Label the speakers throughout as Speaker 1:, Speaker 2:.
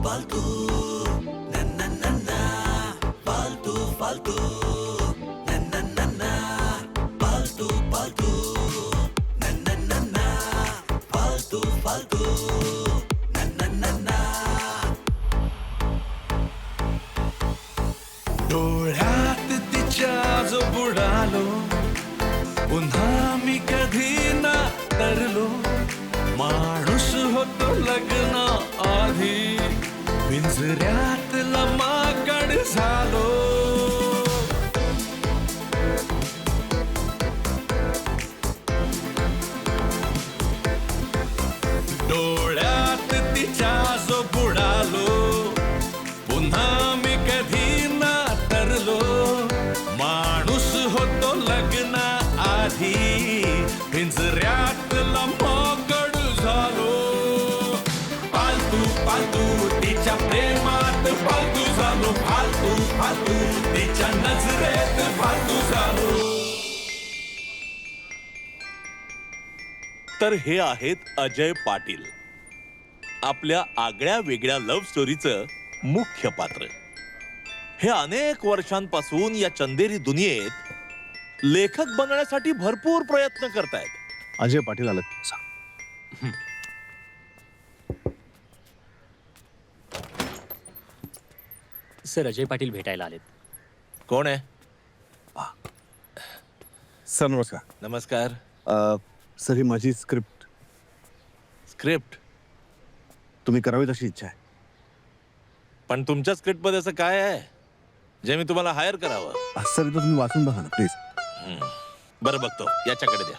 Speaker 1: फालतू नन्ना नन्ना फालतू फालतू नन्ना नन्ना फालतू फालतू नन्ना नन्ना फालतू फालतू नन्ना नन्ना डोळ्यात तिच्या जो बुडालो पुन्हा मी कधी ना तरलो माणूस होतो लग्न आधी पिंजऱ्यात माकड झालो डोळ्यात तिच्या जो बुडालो पुन्हा मी कधी ना तरलो माणूस होतो लग्न आधी पिंजऱ्यात माकड झालो फालतू फालतू तिच्या प्रेमात फालतू झालो फालतू फालतू तिच्या नजरेत फालतू झालो.
Speaker 2: तर हे आहेत अजय पाटील, आपल्या आगळ्या वेगळ्या लव्ह स्टोरीचं मुख्य पात्र. हे अनेक वर्षांपासून या चंदेरी दुनियेत लेखक बनण्यासाठी भरपूर प्रयत्न करतायत.
Speaker 3: अजय पाटील आलं.
Speaker 4: सर अजय पाटील भेटायला आलेत.
Speaker 2: कोण आहे?
Speaker 3: सर नमस्कार.
Speaker 2: नमस्कार.
Speaker 3: सर ही माझी स्क्रिप्ट
Speaker 2: स्क्रिप्ट
Speaker 3: तुम्ही करावी तशी इच्छा आहे.
Speaker 2: पण तुमच्या स्क्रिप्ट मध्ये असं काय आहे जे मी तुम्हाला हायर करावं?
Speaker 3: सर इथं तुम्ही वाचून बघा ना प्लीज.
Speaker 2: बरं बघतो, याच्याकडे द्या.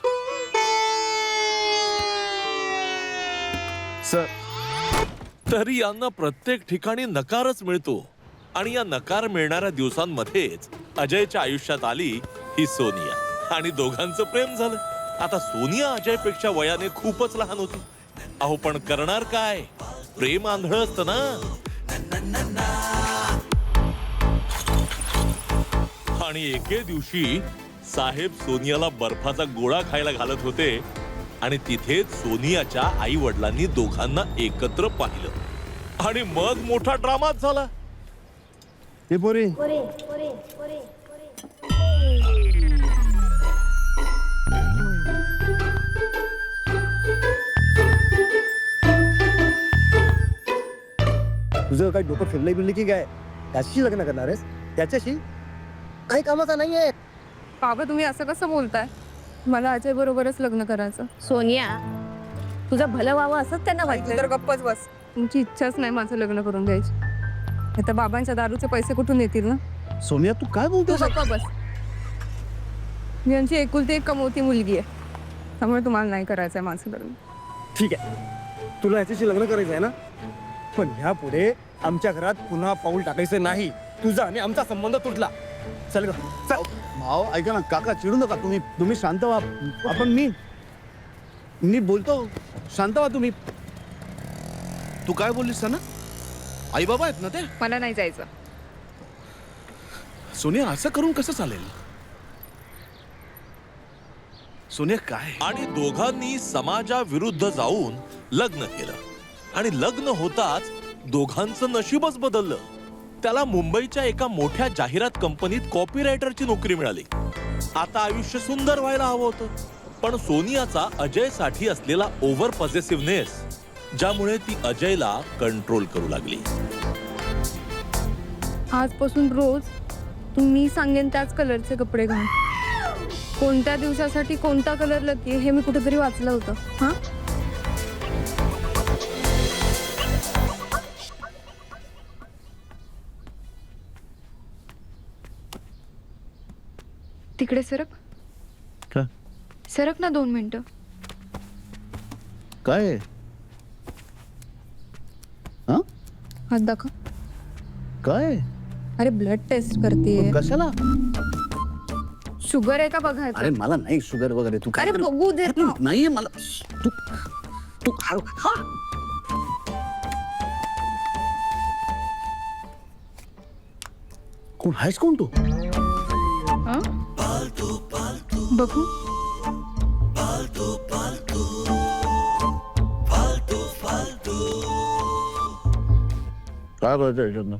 Speaker 3: सर
Speaker 2: तरी यांना प्रत्येक ठिकाणी नकारच मिळतो आणि या नकार मिळणाऱ्या दिवसांमध्येच अजयच्या आयुष्यात आली ही सोनिया आणि दोघांचं प्रेम झालं. आता सोनिया अजयपेक्षा वयाने खूपच लहान होती. अहो पण करणार काय, प्रेम आंधळ असतं ना. आणि एके दिवशी साहेब सोनियाला बर्फाचा गोळा खायला घालत होते आणि तिथेच सोनियाच्या आई वडिलांनी दोघांना एकत्र पाहिलं आणि मग मोठा ड्रामाच झाला.
Speaker 3: हे पोरी
Speaker 5: तुझं काय डोकं फिरलंय बिरली की काय? त्याच्याशी लग्न करणार आहेस? त्याच्याशी काही कामाचा नाहीये.
Speaker 6: बाबा तुम्ही असं कसं बोलताय? मला अजय बरोबरच लग्न करायचं.
Speaker 7: सोनिया तुझं भलं व्हावं असंच त्यांना
Speaker 6: तू
Speaker 7: वाटतं.
Speaker 6: तर गप्पच बस. तुमची इच्छाच नाही माझं लग्न करून द्यायची. आता बाबांच्या दारूचे पैसे कुठून येतील ना?
Speaker 3: सोनिया तू काय
Speaker 6: तू
Speaker 3: बोलतोस?
Speaker 6: गप्प बस. मी यांची एकुलती एक कमवती मुलगी आहे, त्यामुळे तुम्हाला नाही करायचंय माझं लग्न.
Speaker 5: ठीक आहे, तुला याच्याशी लग्न करायचं आहे ना, पण ह्या पुढे आमच्या घरात पुन्हा पाऊल टाकायचं नाही. तुझा आणि आमचा संबंध तुटला. चल ग चल.
Speaker 3: भाऊ ऐका ना, काका चिडू नका. तुम्ही शांत व्हा. आपण मी बोलतो, शांत व्हा तुम्ही. तू काय बोललीस ना? आई बाबा आहेत ना ते?
Speaker 6: मला नाही जायचं.
Speaker 3: सोनिया असं करून कसं चालेल? सोनिया काय?
Speaker 2: आणि दोघांनी समाजाविरुद्ध जाऊन लग्न केलं आणि लग्न होताच दोघांचं नशीबच बदललं. त्याला मुंबईच्या एका मोठ्या जाहिरात कंपनीत कॉपीरायटरची नोकरी मिळाली. आता आयुष्य सुंदर व्हायला हवं होतं, पण सोनियाचा अजयसाठी असलेला ओव्हर पॉझेसिव्हनेस ज्यामुळे ती अजयला कंट्रोल करू लागली.
Speaker 6: आजपासून रोज तुम्ही सांगेन त्याच कलरचे कपडे घाल. कोणत्या दिवसासाठी कोणता कलर लकी हे मी कुठेतरी वाचलं होतं. हा तिकडे सरक.
Speaker 3: काय?
Speaker 6: सरक ना 2 मिनिटं.
Speaker 3: काय? हा?
Speaker 6: हात दाखव.
Speaker 3: काय?
Speaker 6: अरे ब्लड टेस्ट करते.
Speaker 3: कशाला?
Speaker 6: शुगर आहे का बघायचं.
Speaker 3: अरे मला नाही शुगर वगैरे. तू काय?
Speaker 6: अरे बघू दे ना.
Speaker 3: नाहीये मला. तू कोण आहेस? कोण तू?
Speaker 6: हा? बघू.
Speaker 3: काय करायचं याच्यातनं?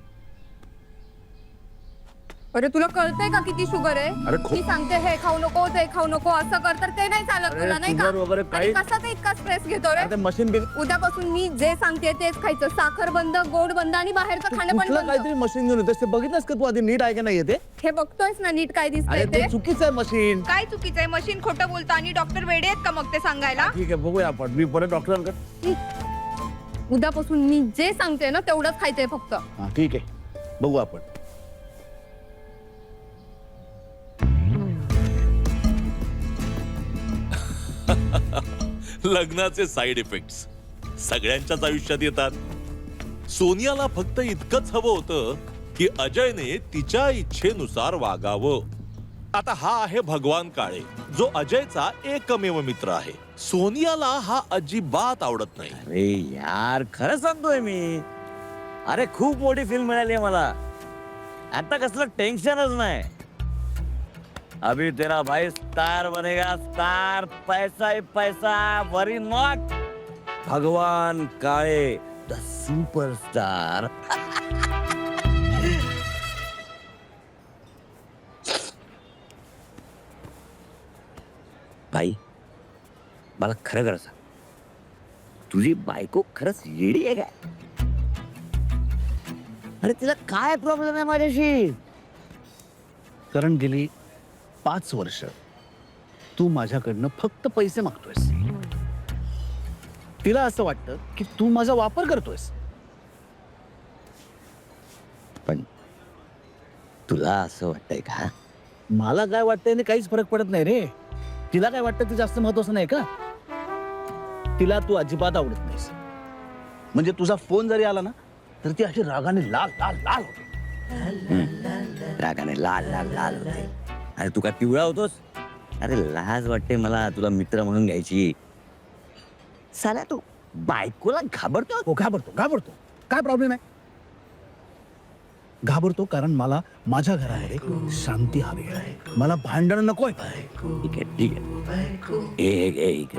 Speaker 6: अरे तुला कळतंय का किती शुगर आहे?
Speaker 3: अरे
Speaker 6: मी सांगते हे खाऊ नको ते खाऊ नको असं कर तर ते नाही चालत
Speaker 3: अरे
Speaker 6: तुला नाही का?
Speaker 3: शुगर वगैरे
Speaker 6: आणि
Speaker 3: काही-
Speaker 6: कसा ते इतका स्ट्रेस घेतो रे?
Speaker 3: ते मशीन बिन
Speaker 6: उद्यापासून मी जे सांगते तेच खायचं. साखर बंद, गोड बंद आणि बाहेरचं खाणं पण
Speaker 3: कुठलं
Speaker 6: बंद.
Speaker 3: काहीतरी मशीन घेऊन येतेस ते बघितलंस का तू आधी नीट आहे का नाही ते?
Speaker 6: हे बघतोयस ना नीट काय
Speaker 3: अरे
Speaker 6: दिसतंय
Speaker 3: ते
Speaker 6: ते?
Speaker 3: चुकीचं आहे मशीन.
Speaker 6: काय चुकीचं आहे? मशीन खोटं बोलतं आणि डॉक्टर वेडे आहेत का मग ते सांगायला?
Speaker 3: ठीक आहे बघूया आपण. मी परत डॉक्टरांकडे.
Speaker 6: उद्यापासून मी जे सांगते ना तेवढंच खायचंय फक्त.
Speaker 3: हा ठीक आहे बघू आपण.
Speaker 2: लग्नाचे साईड इफेक्ट्स सगळ्यांच्याच आयुष्यात येतात. सोनियाला फक्त इतकंच हवं होतं की अजयने तिच्या इच्छेनुसार वागावं. आता हा आहे भगवान काळे, जो अजयचा एकमेव मित्र आहे. सोनियाला हा अजिबात आवडत नाही.
Speaker 8: अरे यार खरं सांगतोय मी. अरे खूप मोठी फिल्म मिळाली आहे मला. आता कसलं टेन्शनच नाही. अभी तेरा भाई स्टार बनेगा, स्टार. पैसा ही पैसा, वरी नॉट. भगवान काळे द सुपरस्टार. भाई मला खरं खरं सांग, तुझी बायको खरंच येडी आहे काय? अरे तिला काय प्रॉब्लेम आहे माझ्याशी?
Speaker 3: कारण गेली 5 वर्ष तू माझ्याकडनं फक्त पैसे मागतोयस. तिला असं वाटतं की तू माझा वापर करतोयस.
Speaker 8: पण तुला असं वाटतंय का?
Speaker 3: मला काय वाटतंय आणि काहीच फरक पडत नाही रे. तिला काय वाटतं ते जास्त महत्वाचं नाही का? तिला तू अजिबात आवडत नाहीस. म्हणजे तुझा फोन जरी आला ना तर ती अशी रागाने लाल लाल लाल होते.
Speaker 8: रागाने लाल लाल लाल होते. अरे तू काय पिवळा होतोस? अरे लाज वाटते मला तुला मित्र म्हणून घ्यायची. साला तू बायकोला घाबरतो?
Speaker 3: हो घाबरतो घाबरतो. काय प्रॉब्लेम आहे? घाबरतो कारण मला माझ्या घरामध्ये शांती हवी आहे. मला भांडण नकोय.
Speaker 8: ठीक आहे ठीक आहे. एक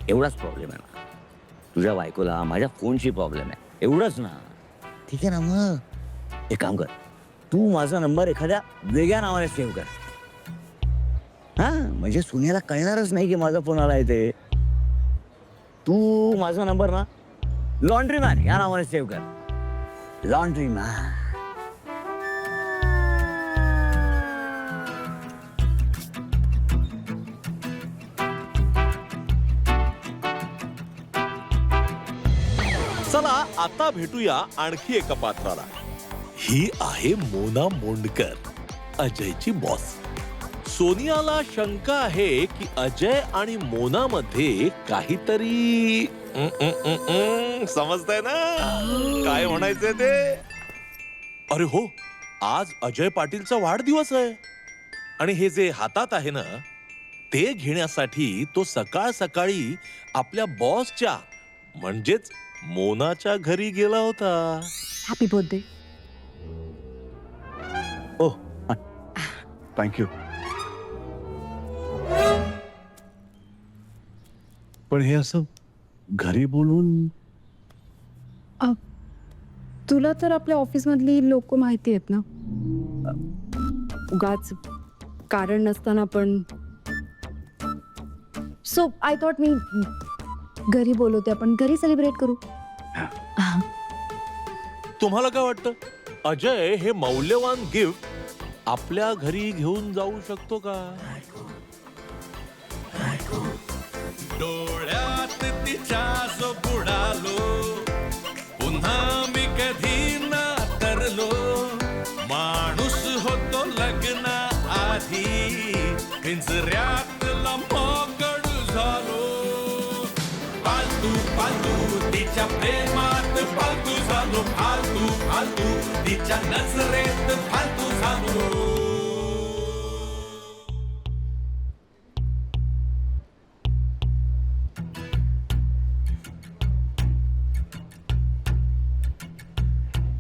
Speaker 8: एवढाच प्रॉब्लेम आहे ना तुझ्या बायकोला? माझ्या फोनशी प्रॉब्लेम आहे एवढंच ना? ठीक आहे ना मग एक काम कर, तू माझा नंबर एखाद्या वेगळ्या नावाने सेव्ह कर. हा म्हणजे सुनेला कळणारच नाही की माझा फोन आलाय ते. तू माझा नंबर ना लॉन्ड्रीमॅन या नावाने सेव्ह कर. लॉन्ड्रीमॅन.
Speaker 2: चला आता भेटूया आणखी एका पात्राला. ही आहे मोना मोंडकर, अजयची बॉस. सोनियाला शंका आहे की अजय आणि मोना मध्ये काहीतरी समजतंय ना काय म्हणायचंय ते? अरे हो, आज अजय पाटीलचा वाढदिवस आहे आणि हे जे हातात आहे ना ते घेण्यासाठी तो सकाळ सकाळी आपल्या बॉसच्या म्हणजेच मोनाच्या घरी गेला होता.
Speaker 6: Happy birthday.
Speaker 3: Oh thank you. पण हे असं घरी बोलून?
Speaker 6: तुला तर आपल्या ऑफिसमधली लोक माहिती आहेत ना. उगाच कारण नसताना पण. सो आय थॉट मी घरी बोलवते, आपण घरी सेलिब्रेट करू.
Speaker 2: तुम्हाला काय वाटतं, अजय हे मौल्यवान गिफ्ट आपल्या घरी घेऊन जाऊ शकतो का?
Speaker 1: डोळ्यात तिच्या जो बुडालो, पुन्हा मी कधी ना तरलो. माणूस होतो लग्ना आधी, पिंजऱ्यातला मोकड झालो. पालतू पालतू तिच्या प्रेमात फालतू झालो. फालतू फालतू तिच्या नजरेत फालतू झालो.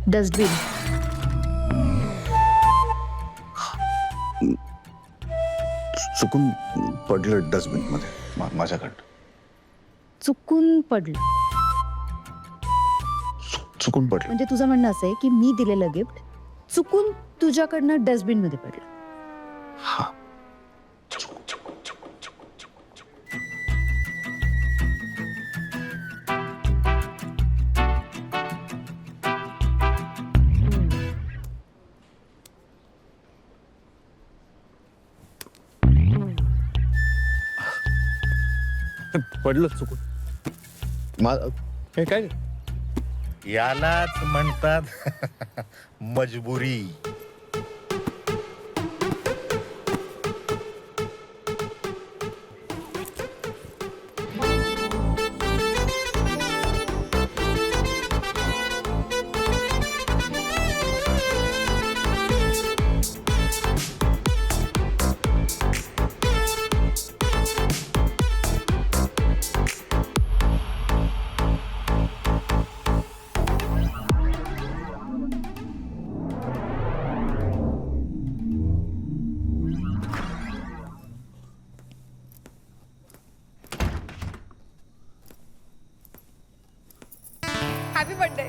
Speaker 7: डस्टबिन.
Speaker 3: चुकून पडलं डस्टबिन मध्ये माझ्याकडं.
Speaker 7: चुकून पडलं.
Speaker 3: चुकून पडलं.
Speaker 7: म्हणजे तुझं म्हणणं असं आहे की मी दिलेलं गिफ्ट चुकून तुझ्याकडनं डस्टबिन मध्ये पडलं.
Speaker 3: हा.
Speaker 5: पडलं चुकून. हे काय
Speaker 9: यालाच म्हणतात मजबुरी.
Speaker 6: Happy birthday.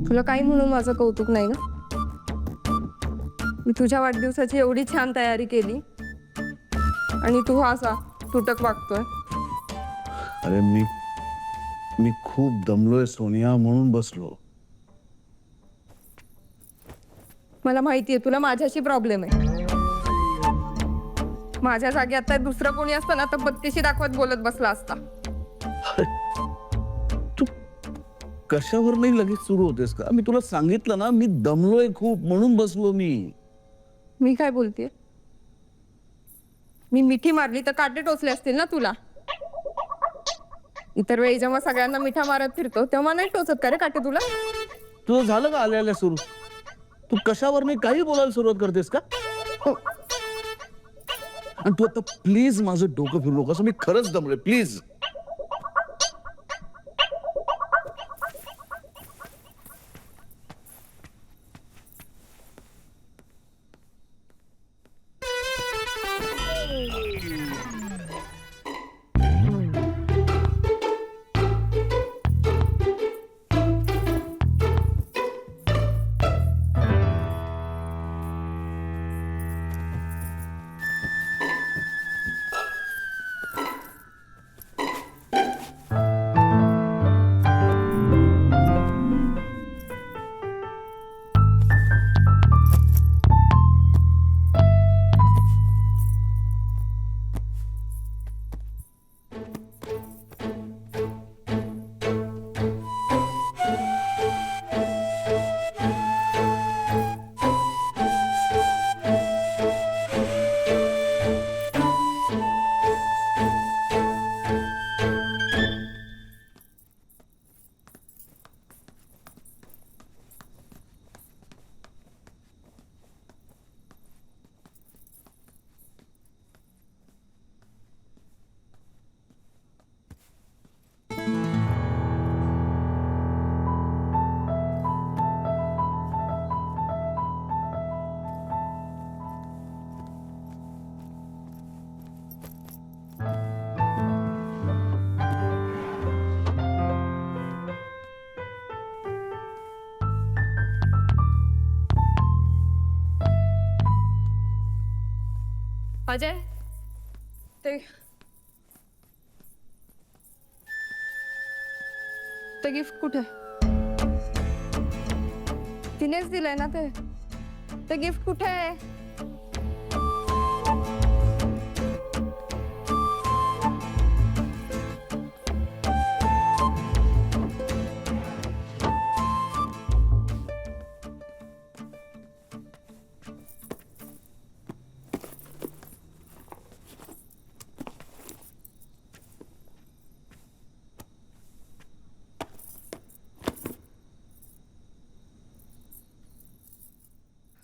Speaker 6: तुला काही म्हणून माझं कौतुक नाही ना. मी तुझ्या वाढदिवसाची एवढी छान तयारी केली आणि तू असा तुटक वागतोय.
Speaker 3: अरे मी खूप दमलोय सोनिया, म्हणून बसलो.
Speaker 6: मला माहितीये तुला माझ्याशी प्रॉब्लेम आहे. माझ्या जागी आता दुसरं कोणी असतं ना तर बत्तीशी दाखवत बोलत बसला असता.
Speaker 3: तू कशावर नाही लगेच सुरू होतेस का? मी तुला सांगितलं ना, मी दमलोय खूप, म्हणून बसलो मी.
Speaker 6: मी काय बोलतेय? मी मिठी मारली तर काटे टोचले असतील ना तुला. इतर वेळी जेव्हा सगळ्यांना मिठा मारत फिरतो तेव्हा नाही टोचत का रे काटे तुला?
Speaker 3: तुझं झालं का आल्या सुरू? तू कशावर नाही काही बोलायला सुरुवात करतेस का? आणि तू आता प्लीज माझं डोकं फिरू नकोस. मी खरंच दमलोय, प्लीज.
Speaker 6: अजय ते गिफ्ट कुठे? तिनेच दिलंय ना ते गिफ्ट कुठे आहे?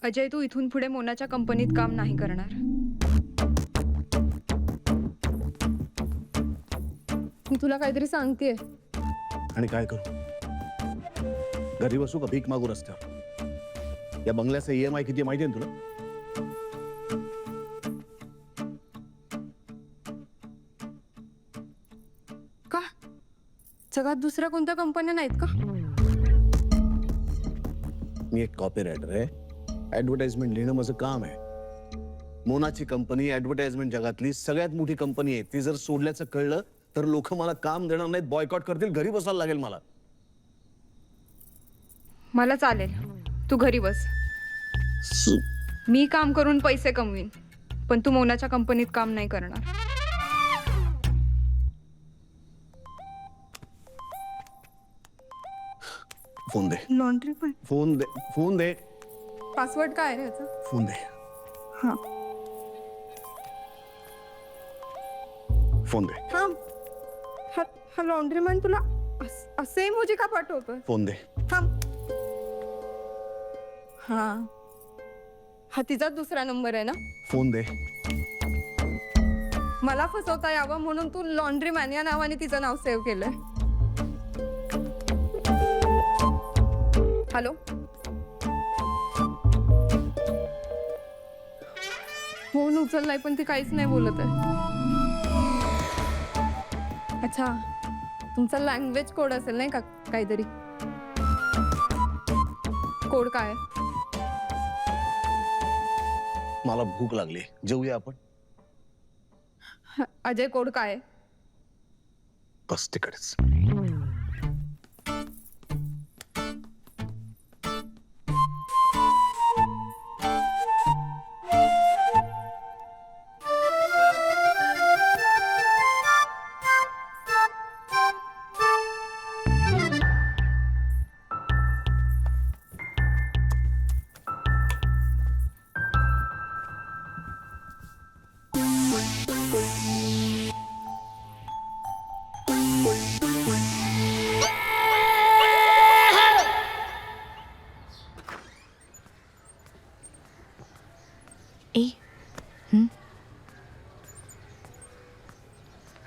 Speaker 6: अजय तू इथून पुढे मोनाच्या कंपनीत काम नाही करणार. मी तुला काहीतरी सांगतेय.
Speaker 3: आणि काय करू? घरी बसू का भीक मागू रस्त्यावर? या बंगल्याचा EMI किती आहे माहिती आहे ना तुला?
Speaker 6: का जगात दुसऱ्या कोणत्या कंपन्या नाहीत का?
Speaker 3: मी एक कॉपी रायटर आहे. ऍडव्हर्टाइजमेंट लिहिणं माझं काम आहे. मोनाची कंपनी ऍडव्हर्टाइजमेंट जगातली सगळ्यात मोठी कंपनी आहे. ती जर सोडल्याचं कळलं तर लोक मला काम देणार नाहीत, बॉयकॉट करतील, घरी बसायला लागेल मला.
Speaker 6: मला चालेल, तू घरी बस. मी काम करून पैसे कमवीन, पण तू मोनाच्या कंपनीत काम नाही करणार.
Speaker 3: फोन दे.
Speaker 6: लॉन्ड्री पण.
Speaker 3: फोन दे. फोन दे.
Speaker 6: पासवर्ड काय आहे याचा?
Speaker 3: फोन दे.
Speaker 6: हा
Speaker 3: फोन दे.
Speaker 6: थांब. हा लॉन्ड्रीमॅन तुला असे इमोजी का पाठवतोय?
Speaker 3: फोन दे.
Speaker 6: थांब. हा हा तिचाच दुसरा नंबर आहे ना?
Speaker 3: फोन दे.
Speaker 6: मला फसवता यावं म्हणून तू लॉन्ड्रीमॅन या नावाने तिचं नाव सेव्ह केलंय. हॅलो, फोन उचललाय पण ती काहीच नाही बोलत आहे. अच्छा, तुमचा लँग्वेज कोड असेल नाही का काहीतरी? कोड काय?
Speaker 3: मला भूक लागली, जेवूया आपण.
Speaker 6: अजय, कोड काय?
Speaker 3: बस तिकडेच.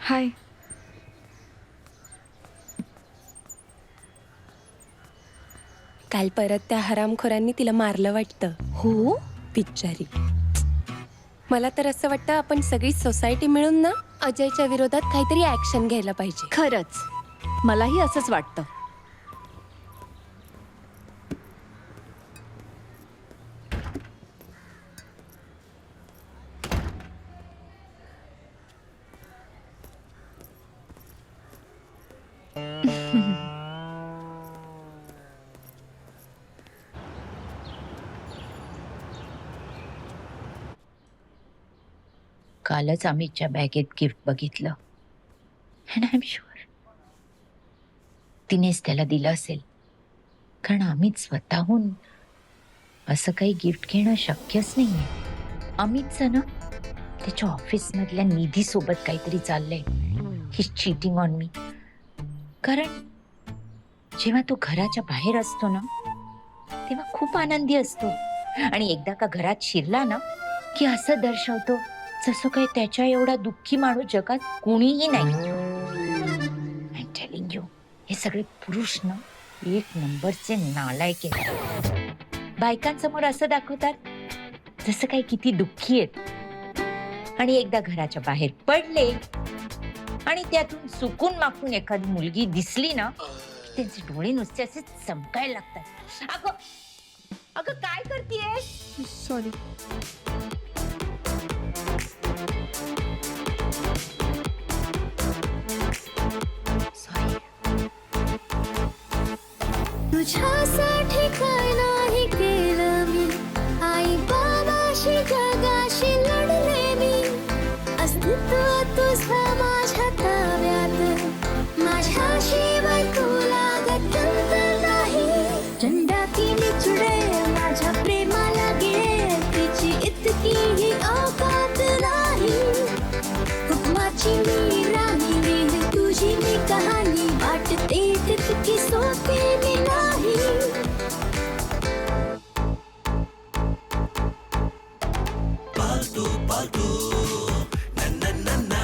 Speaker 6: हाय.
Speaker 10: काल परत त्या हरामखोरांनी तिला मारलं वाटतं.
Speaker 7: हो,
Speaker 10: बिचारी. मला तर असं वाटतं आपण सगळी सोसायटी मिळून ना अजयच्या विरोधात काहीतरी ऍक्शन घ्यायला पाहिजे.
Speaker 7: खरंच मलाही असंच वाटतं.
Speaker 11: कालच अमितच्या बॅगेत गिफ्ट बघितलं अँड आय एम शुअर तिनेच त्याला दिलं असेल, कारण अमित स्वतःहून असं काही गिफ्ट घेणं शक्यच नाहीये. अमितचं ना त्याच्या ऑफिस मधल्या निधी सोबत काहीतरी चाललंय. ही चीटिंग ऑन मी. कारण जेव्हा तो घराच्या बाहेर असतो ना तेव्हा खूप आनंदी असतो, आणि एकदा का घरात शिरला ना की असं दर्शवतो जसं काही त्याच्या एवढा दुःखी माणूस जगात कोणीही नाही. आय एम टेलिंग यू, हे सगळे पुरुष ना एक नंबरचे नालायक आहेत. बायकांसमोर असं दाखवतात जसं काही किती दुःखी आहेत, आणि एकदा घराच्या बाहेर पडले आणि त्यातून चुकून मागून एखादी मुलगी दिसली ना की त्यांचे डोळे नुसते असे चमकायला लागतात. अगं अगं काय करतेय?
Speaker 6: सॉरी.
Speaker 12: तुझ्यासाठी काय नाही केलं मी, आई बाबाशी जगाशी लढले मी. अस्तित्व तुझं माझ्या ताब्यात, माझ्याशिवाय तुला गत्यंतर नाही. झंडाती निचुडे माझ्या प्रेमाला गे, तिची इतकीही औकात नाही. हुकमाची मी राणी, लिहिली तुझी मी कहाणी, वाटते तितकी सोपी मी नाही.
Speaker 1: पालतू पालतू, ना ना ना ना,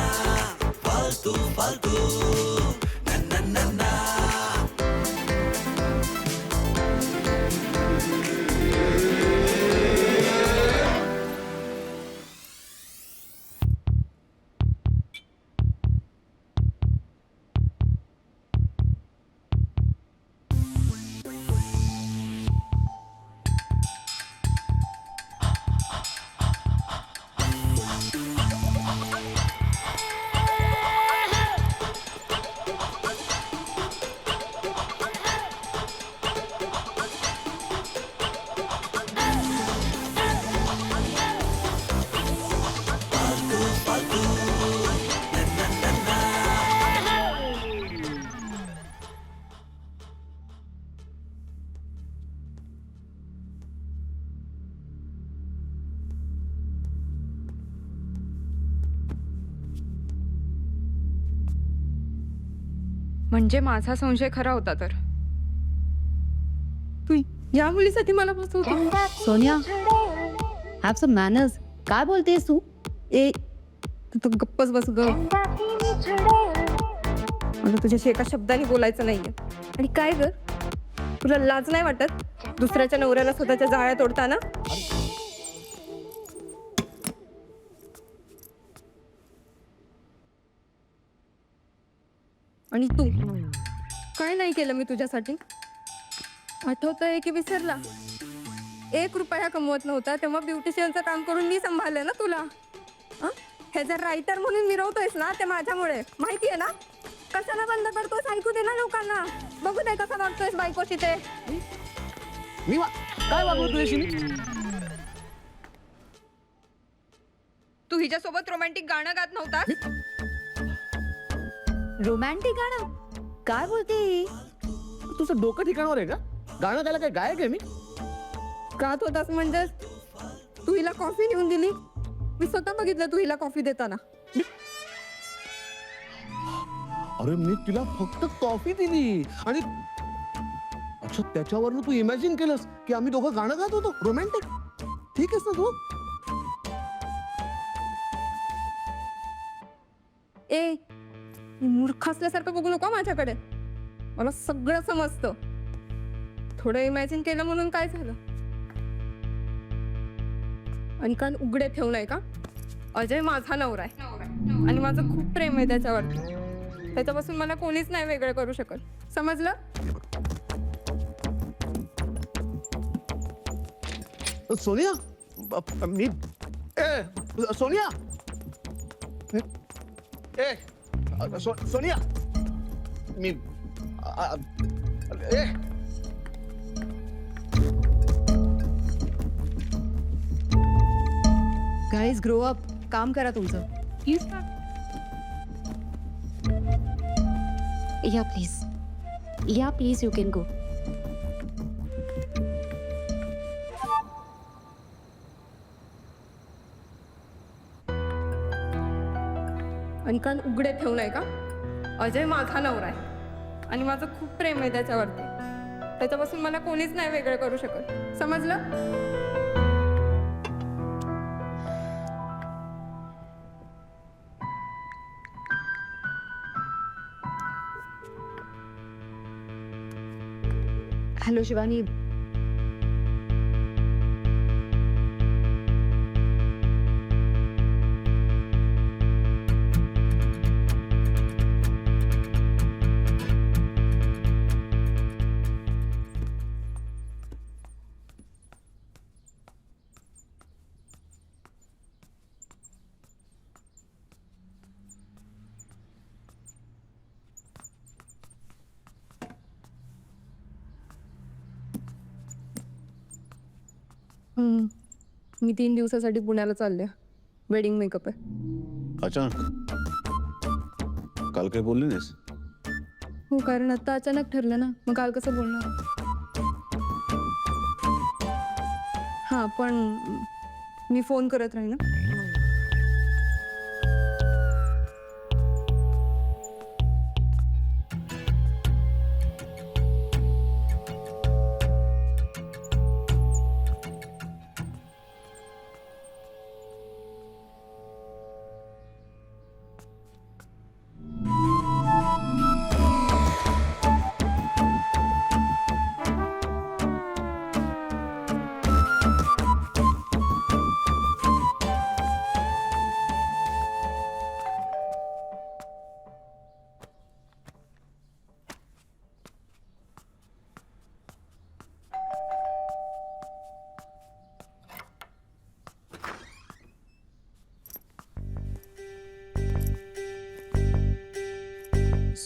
Speaker 6: म्हणजे माझा संशय खरा होता तर तू या मुलीसाठी मला फसवतो.
Speaker 7: Sonia, have some manners. काय बोलतेस तू?
Speaker 6: ए तू गप्पच बस ग. मला तुझ्याशी एका शब्दाने बोलायचं नाहीये. आणि काय ग, तुला लाज नाही वाटत दुसऱ्याच्या नवऱ्याला स्वतःच्या जाळ्या तोडताना? आणि तू काय नाही केलं मी तुझ्यासाठी? आठवतंय की विसरला? 1 रुपया कमवत नव्हता तेव्हा ब्युटिशियनचं काम करून मी सांभाळलं ना तुला. हे जर रायटर म्हणून मिरवतोयस ना ते माझ्यामुळे, माहितीये ना? कशाला बंद करतोस? ऐकू दे ना लोकांना, बघू दे कसं वागतोयस बायकोशी ते.
Speaker 3: काय वागलो तुझ्याशी मी?
Speaker 6: तू हिच्यासोबत रोमॅन्टिक गाणं गात नव्हता?
Speaker 7: रोमॅन्टिक गाणं? काय बोलते?
Speaker 3: तुझं डोकं ठिकाणावर आहे का? गाणं गायला काय गायक आहे मी?
Speaker 6: गात होतास म्हणजे? तू हिला कॉफी नेऊन दिली, मी स्वतः बघितलं तू हिला कॉफी देताना.
Speaker 3: अरे मी तिला फक्त कॉफी दिली आणि अच्छा त्याच्यावरनं तू इमॅजिन केलंस की आम्ही दोघं गाणं गात होतो रोमॅन्टिक. ठीक आहेस ना तू?
Speaker 6: ए मूर्ख असल्यासारखं बघू नको माझ्याकडे. मला सगळं समजतं. थोडं इमॅजिन केलं म्हणून काय झालं? आणि कान उघडे ठेवू नये का? अजय माझा नवरा आहे आणि माझं खूप प्रेम आहे त्याच्यावरती. त्याच्यापासून मला कोणीच नाही वेगळं करू शकत, समजलं?
Speaker 3: सोनिया मी सोनिया सोनिया मी
Speaker 7: गाईज ग्रो अप. काम करा तुमचं.
Speaker 11: या प्लीज, या प्लीज, यू कॅन गो.
Speaker 6: आणि कान उघडे ठेवू नये का? अजय माझा नवरा आहे आणि माझं खूप प्रेम आहे त्याच्यावरती. त्याच्यापासून मला कोणीच नाही वेगळं करू शकत, समजलं?
Speaker 7: हॅलो शिवानी.
Speaker 6: मी 3 दिवसासाठी पुण्याला चालले. वेडिंग मेकअप आहे.
Speaker 3: अचानक काल काय बोलली नाहीस?
Speaker 6: हो, कारण आता अचानक ठरलं ना, मग काल कसं बोलणार? हां, पण मी फोन करत राहीन ना.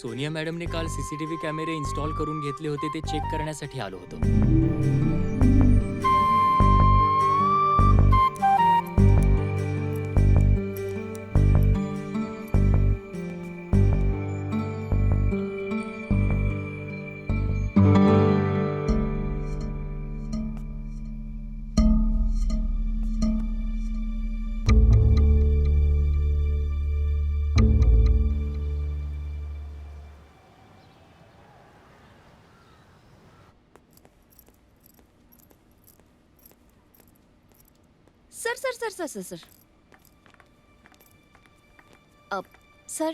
Speaker 4: सोनिया मॅडमने काल सीसीटीव्ही कॅमेरे इन्स्टॉल करून घेतले होते ते चेक करण्यासाठी आलो होतो.
Speaker 11: Sir sir sir sir sir sir sir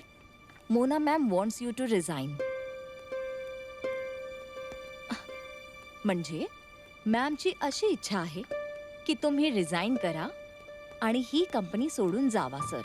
Speaker 11: Mona ma'am wants you to resign. म्हणजे मॅमची अशी इच्छा आहे की तुम्ही रिझाईन करा आणि ही कंपनी सोडून जावा सर.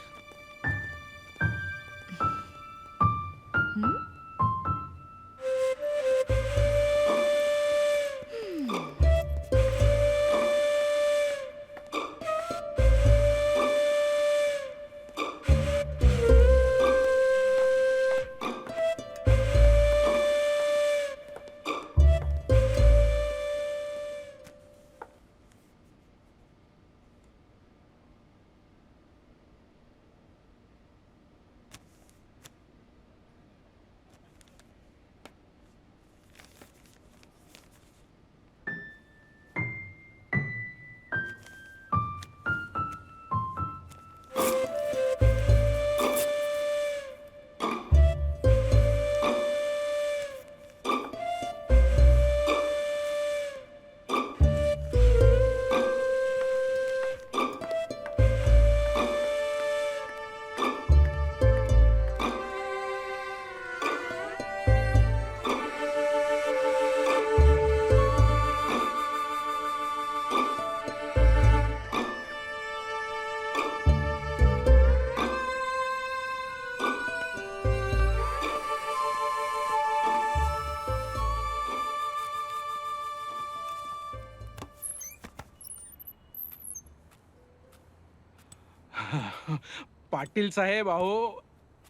Speaker 1: पाटील साहेब, अहो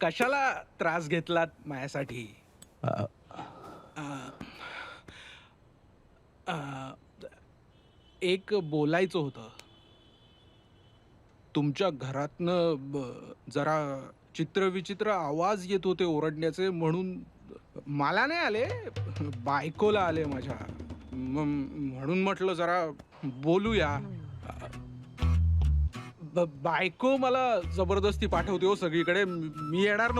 Speaker 1: कशाला त्रास घेतलात माझ्यासाठी? एक बोलायचं होतं. तुमच्या घरातनं जरा चित्रविचित्र आवाज येत होते ओरडण्याचे, म्हणून मला नाही आले, बायकोला आले माझ्या. म्हणून म्हटलं जरा बोलूया. बायको मला जबरदस्ती पाठवते हो सगळीकडे. मी येणार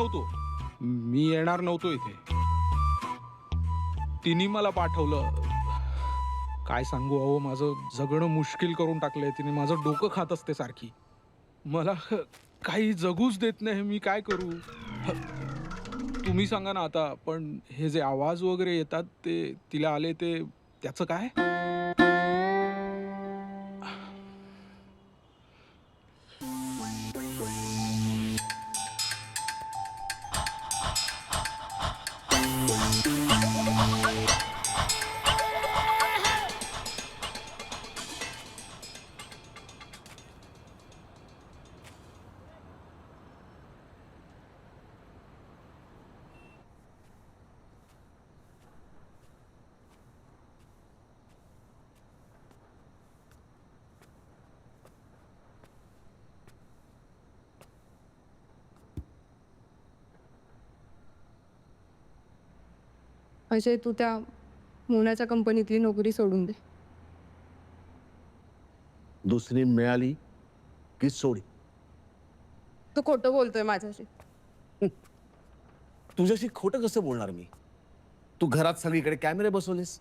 Speaker 1: नव्हतो इथे. तिने मला पाठवलं. काय सांगू अहो, माझं जगणं मुश्किल करून टाकलंय तिने. माझं डोकं खात असते सारखी. मला काही जगूच देत नाही. मी काय करू तुम्ही सांगा ना आता. पण हे जे आवाज वगैरे येतात ते तिला आले, ते त्याचं काय?
Speaker 6: अजय, तू त्या मोनाच्या कंपनीतली नोकरी सोडून दे.
Speaker 3: दुसरी मिळाली की सोडी.
Speaker 6: तू खोटं बोलतोय माझ्याशी.
Speaker 3: तुझ्याशी खोटं कसं बोलणार मी? तू घरात सगळीकडे कॅमेरे बसवलेस.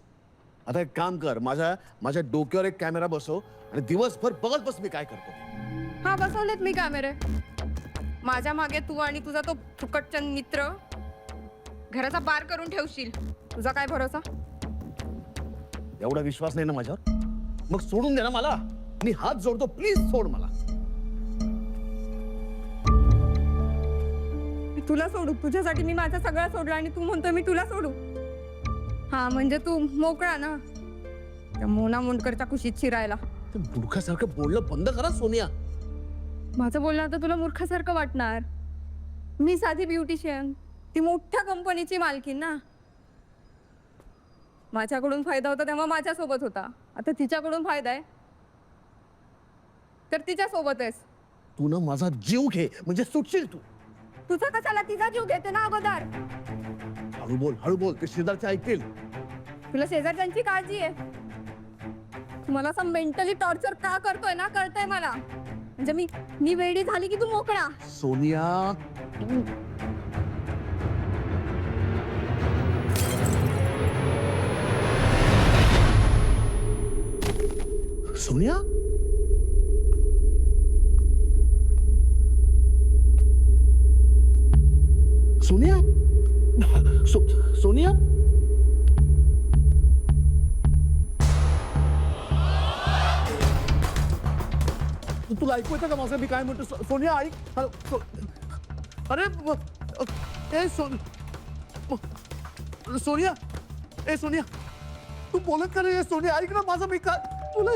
Speaker 3: आता एक काम कर, माझ्या डोक्यावर एक कॅमेरा बसव आणि दिवसभर बघत बस मी काय करतो.
Speaker 6: हा, बसवलेत मी कॅमेरे. माझ्या मागे तू आणि तुझा तो फुकटचंद मित्र घराचा बार करून ठेवशील. तुझा काय भरोसा?
Speaker 3: एवढा विश्वास नाही ना माझ्यावर? मग सोडून दे ना मला. मी हात जोडतो, प्लीज सोड मला.
Speaker 6: तुला सोडू? तुझ्यासाठी मी माझा सगळा सोडला आणि तू म्हणतोय मी तुला सोडू? हा, म्हणजे तू मोकळा ना त्या मोना मुंडकरच्या कुशीत शिरायला.
Speaker 3: मूर्खासारखं बोलणं बंद करा सोनिया.
Speaker 6: माझं बोलणं तर तुला मूर्खासारखं वाटणार. मी साधी ब्युटिशियन, ती मोठ्या कंपनीची मालकीण ना. माझ्याकडून फायदा होता तेव्हा माझ्यासोबत होता, आता तिच्याकडून फायदा आहे तर तिच्या सोबत आहेस.
Speaker 3: तू ना माझा जीव घे म्हणजे सुटशील तू.
Speaker 6: तुझा कशाला तिचा जीव घेते ना अगोदर.
Speaker 3: हळू बोल ते शेजारचे ऐकतील.
Speaker 6: तुला शेजारच्यांची काळजी आहे. तू मला असं मेंटली टॉर्चर का करतोय ना कळतंय मला. म्हणजे मी वेडी झाली की तू मोकळा.
Speaker 3: सोनिया सोनिया सोनिया सोनिया तुला ऐकू येतं का माझं मी काय म्हणतो सोनिया ऐक अरे ए सोनिया ए सोनिया तू बोलत का रे सोनिया ऐक ना माझं मी काय तुला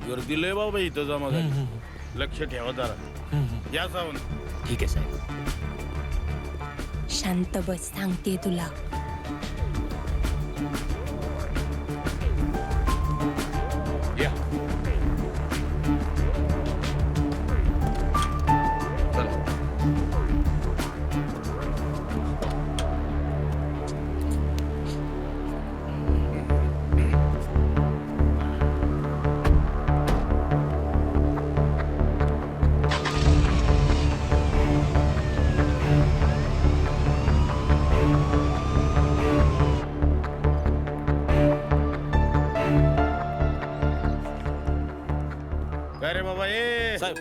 Speaker 9: गर्दी लय बाबा इथं जमा झाली. लक्ष ठेवा जरा. या सावंत.
Speaker 4: ठीक आहे साहेब.
Speaker 10: शांत बस, सांगते तुला.
Speaker 9: या चला. काय रे बाबा ए
Speaker 2: साहेब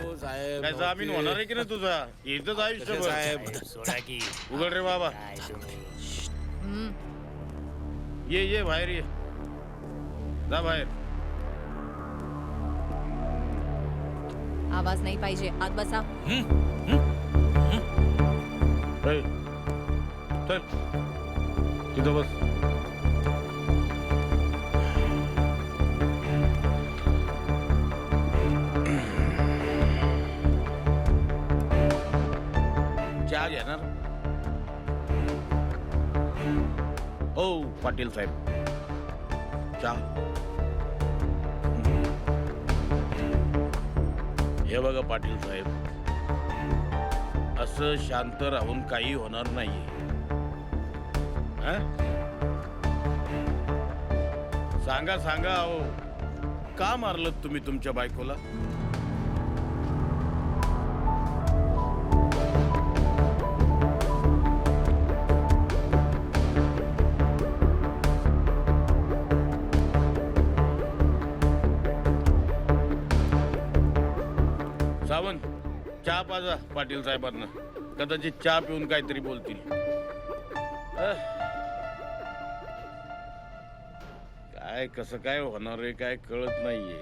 Speaker 9: काय जामीन होणार आहे की नाही तुझा इथंच आयुष्यभर. उघड रे बाबा. ये बाहेर ये. जा बाहेर.
Speaker 11: आवाज नाही पाहिजे, आत बसा.
Speaker 9: ए, चल तिथं बस. चहा घेणार. ओ पाटील साहेब चहा. हे बघा पाटील साहेब, असं शांत राहून काही होणार नाहीये. सांगा सांगा अहो, का मारलं तुम्ही तुमच्या बायकोला? सावंत चहा पाजा पाटील साहेबांना. कदाचित चहा पिऊन काहीतरी बोलतील. काय कसं काय होणार आहे काय कळत नाहीये.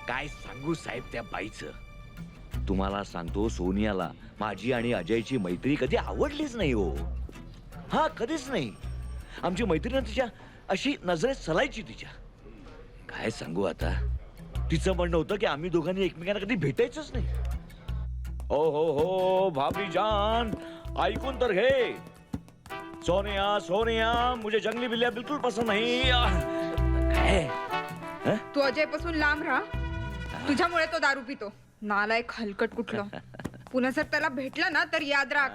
Speaker 8: काय सांगू साहेब त्या बाईचं. तुम्हाला सांगतो सोनियाला माझी आणि अजयची मैत्री कधी आवडलीच नाही हो. हा कधीच नाही. आमची मैत्रीण तिच्या अशी नजरेत सलायची तिच्या. काय सांगू आता. तिचं म्हणणं होतं की आम्ही दोघांनी एकमेकांना कधी भेटायचंच नाही. ओ हो भाभी जान ऐकून तर घे. सोनिया सोनिया मुझे जंगली बिल्लियां बिल्कुल पसंद नहीं. काय
Speaker 6: तू अजय पासून लांब राहा. तुझ्यामुळे तो दारू पितो. नालायक हलकट कुठलं. पुन्हा जर त्याला भेटला ना तर याद राख.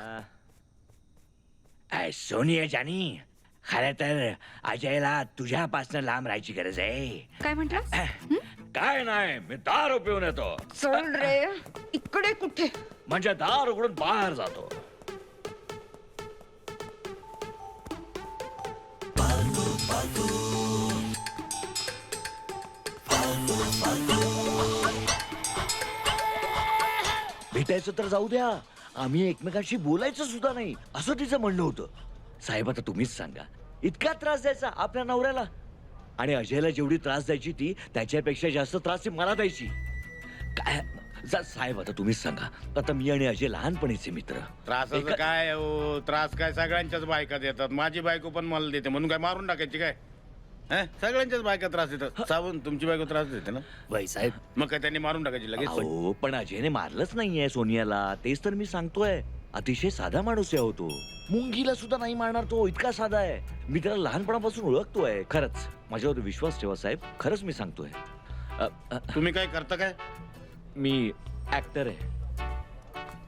Speaker 8: सोनिया जानी खरं तर अजयला तुझ्यापासून लांब राहायची गरज आहे.
Speaker 6: काय म्हटलं?
Speaker 8: काय नाही, मी दारू पिऊन येतो.
Speaker 6: चल रे इकडे कुठे
Speaker 8: म्हणजे दार उघडून बाहेर जातो. भेटायचं तर जाऊ द्या, आम्ही एकमेकांशी बोलायचं सुद्धा नाही असं तिचं म्हणणं होतं. साहेब आता तुम्हीच सांगा, इतका त्रास द्यायचा आपल्या नवऱ्याला? आणि अजयला जेवढी त्रास द्यायची ती त्याच्यापेक्षा जास्त त्रास ती मला द्यायची. काय साहेब आता तुम्हीच सांगा, आता मी आणि अजय लहानपणीचे मित्र.
Speaker 9: त्रासाचं काय हो, त्रास काय सगळ्यांच्याच बायका देतात. माझी बायको पण मला देते म्हणून काय मारून टाकायची काय? हं? सगळ्यांच्याच बायका त्रास देतात. साबून तुमची बायको त्रास देते ना?
Speaker 8: बाई साहेब,
Speaker 9: मग काय त्यांनी मारून टाकायची लगेच?
Speaker 8: हो पण अजयने मारलंच नाहीये सोनियाला, तेच तर मी सांगतोय. अतिशय साधा माणूस आहे हो तो. मुंगीला सुद्धा नाही मारणार तो, इतका साधा आहे. मी त्याला लहानपणापासून ओळखतोय. खरंच माझ्यावर विश्वास ठेवा साहेब, खरंच मी सांगतोय.
Speaker 9: तुम्ही काय करता काय?
Speaker 8: मी ऍक्टर आहे.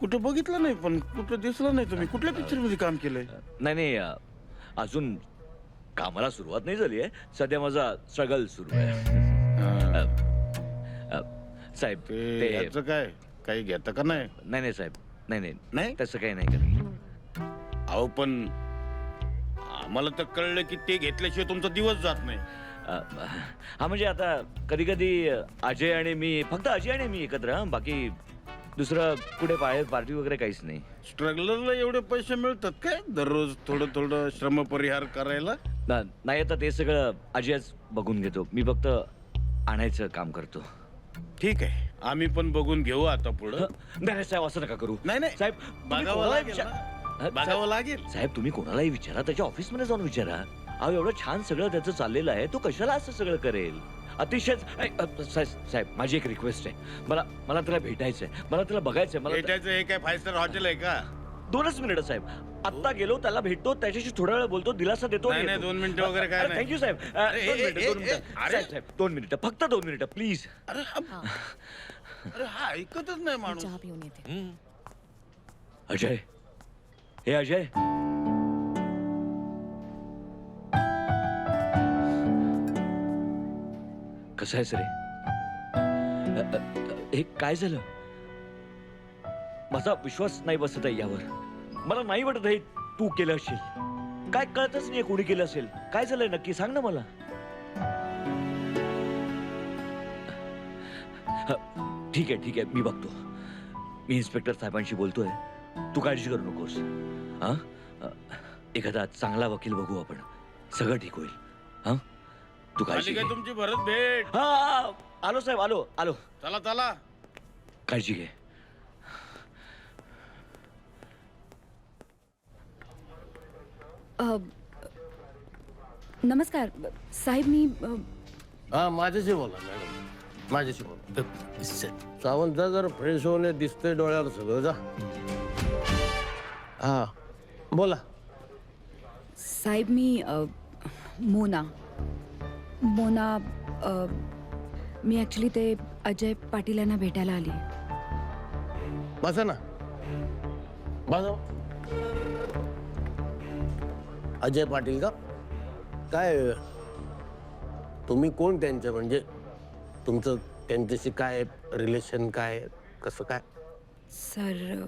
Speaker 9: कुठं बघितलं नाही, पण कुठं दिसलं नाही. तुम्ही कुठल्या पिक्चर मध्ये काम केलंय?
Speaker 8: नाही अजून कामाला सुरुवात नाही झाली आहे. सध्या माझा स्ट्रगल सुरू आहे. साहेब
Speaker 9: ते याचं काय काही घेता का नाही?
Speaker 8: नाही साहेब, नाही
Speaker 9: नाही?
Speaker 8: तसं काही नाही करत.
Speaker 9: अहो पण आम्हाला तर कळलं की ते घेतल्याशिवाय तुमचा दिवस जात नाही.
Speaker 8: हा म्हणजे आता कधी कधी अजय आणि मी, फक्त अजय आणि मी एकत्र, बाकी दुसरं कुठे पार्टी वगैरे काहीच नाही.
Speaker 9: स्ट्रगलरला एवढे पैसे मिळतात काय दररोज थोडं थोडं श्रम परिहार करायला?
Speaker 8: नाही आता ते सगळं अजयच बघून घेतो, मी फक्त आणायचं काम करतो.
Speaker 9: ठीक आहे, आम्ही पण बघून घेऊ आता पुढं.
Speaker 8: नाही साहेब असं नका करू.
Speaker 9: नाही
Speaker 8: साहेब तुम्ही
Speaker 9: बघावं
Speaker 8: कोणालाही
Speaker 9: लागेल
Speaker 8: विचार-
Speaker 9: ना? बघावं लागेल.
Speaker 8: साहेब तुम्ही कोणालाही विचारा, त्याच्या ऑफिसमध्ये जाऊन विचारा. अहो एवढं छान सगळं त्याचं चाललेलं आहे, तो कशाला असं सगळं करेल? अतिशय साहेब माझी एक रिक्वेस्ट आहे, मला त्याला भेटायचंय, मला त्याला बघायचंय. मला
Speaker 9: भेटायचं हे काय 5 स्टार हॉटेल आहे का?
Speaker 8: 2च मिनिटं साहेब, आत्ता गेलो त्याला भेटतो, त्याच्याशी थोडा वेळ बोलतो, दिलासा देतो.
Speaker 9: नाही 2 मिनिटं वगैरे काय नाही.
Speaker 8: थँक्यू साहेब. 2 मिनिटं साहेब 2 मिनिटं, फक्त 2 मिनिटं प्लीज.
Speaker 9: अरे हा ऐकतच नाही माणूस.
Speaker 8: अजय, हे अजय, कसं आहेस रे? हे काय झालं? माझा विश्वास नाही बसत आहे यावर. मला नाही वाटत आहे तू केलं असेल. काय कळतच नाही कोणी केलं असेल. काय झालंय नक्की सांग ना मला. ठीक आहे मी बघतो. मी इन्स्पेक्टर साहेबांशी बोलतोय, तू काळजी करू नकोस. हा एखादा चांगला वकील बघू आपण, सगळं ठीक होईल. हा तू काळजी
Speaker 9: आली
Speaker 8: घे.
Speaker 9: काय तुमची भरत भेट?
Speaker 8: हा आलो साहेब, आलो.
Speaker 9: चला
Speaker 8: काळजी घे.
Speaker 7: नमस्कार साहेब, मी
Speaker 5: हा माझ्याशी बोला मॅडम, माझ्याशी बोला. सावंत जा जरा फ्रेश होऊन दिसतंय डोळ्यावर सगळं. जा हा बोला.
Speaker 7: साहेब मी मोना मी ॲक्च्युली ते अजय पाटील यांना भेटायला आली.
Speaker 5: बसा ना, बसा. अजय पाटील का? काय तुम्ही कोण त्यांचे? म्हणजे तुमचं त्यांच्याशी काय रिलेशन, काय कसं काय?
Speaker 7: सर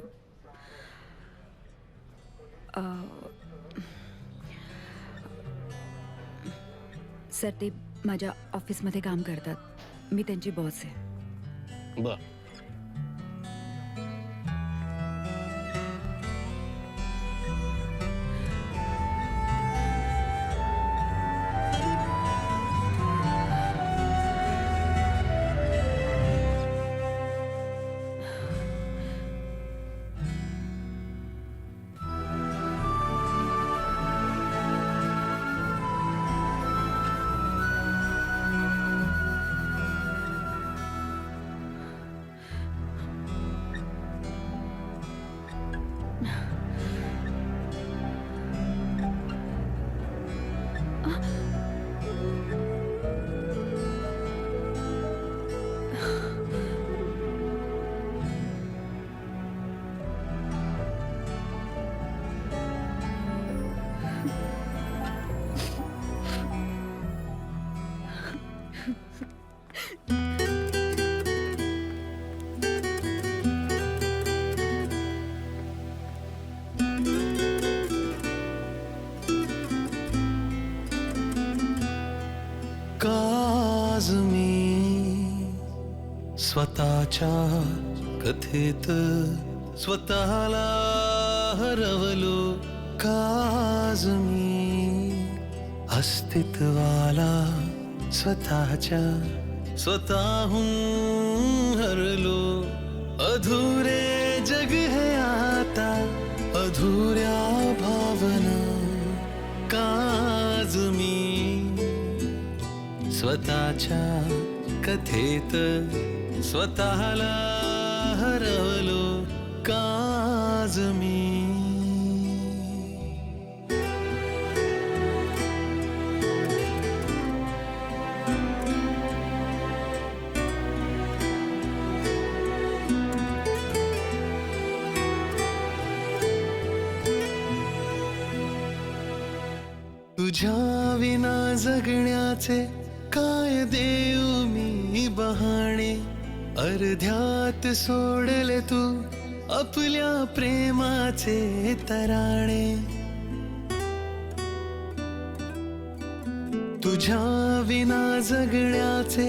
Speaker 7: सर ते माझ्या ऑफिसमध्ये काम करतात. मी त्यांची बॉस आहे.
Speaker 5: बर.
Speaker 12: आज मी स्वतःच्या कथेत स्वतःला हरवलो काज मी अस्तित्वाला स्वतःच्या स्वतःहून हरलो अधुरे जग है आता अधुऱ्या भावना काज मी स्वतःच्या कथेत स्वतःला हरवलो काज मी तुझ्या विना जगण्याचे काय देऊ मी बहाणे अर्ध्यात सोडले तू आपल्या प्रेमाचे तराणे तुझ्या विना जगण्याचे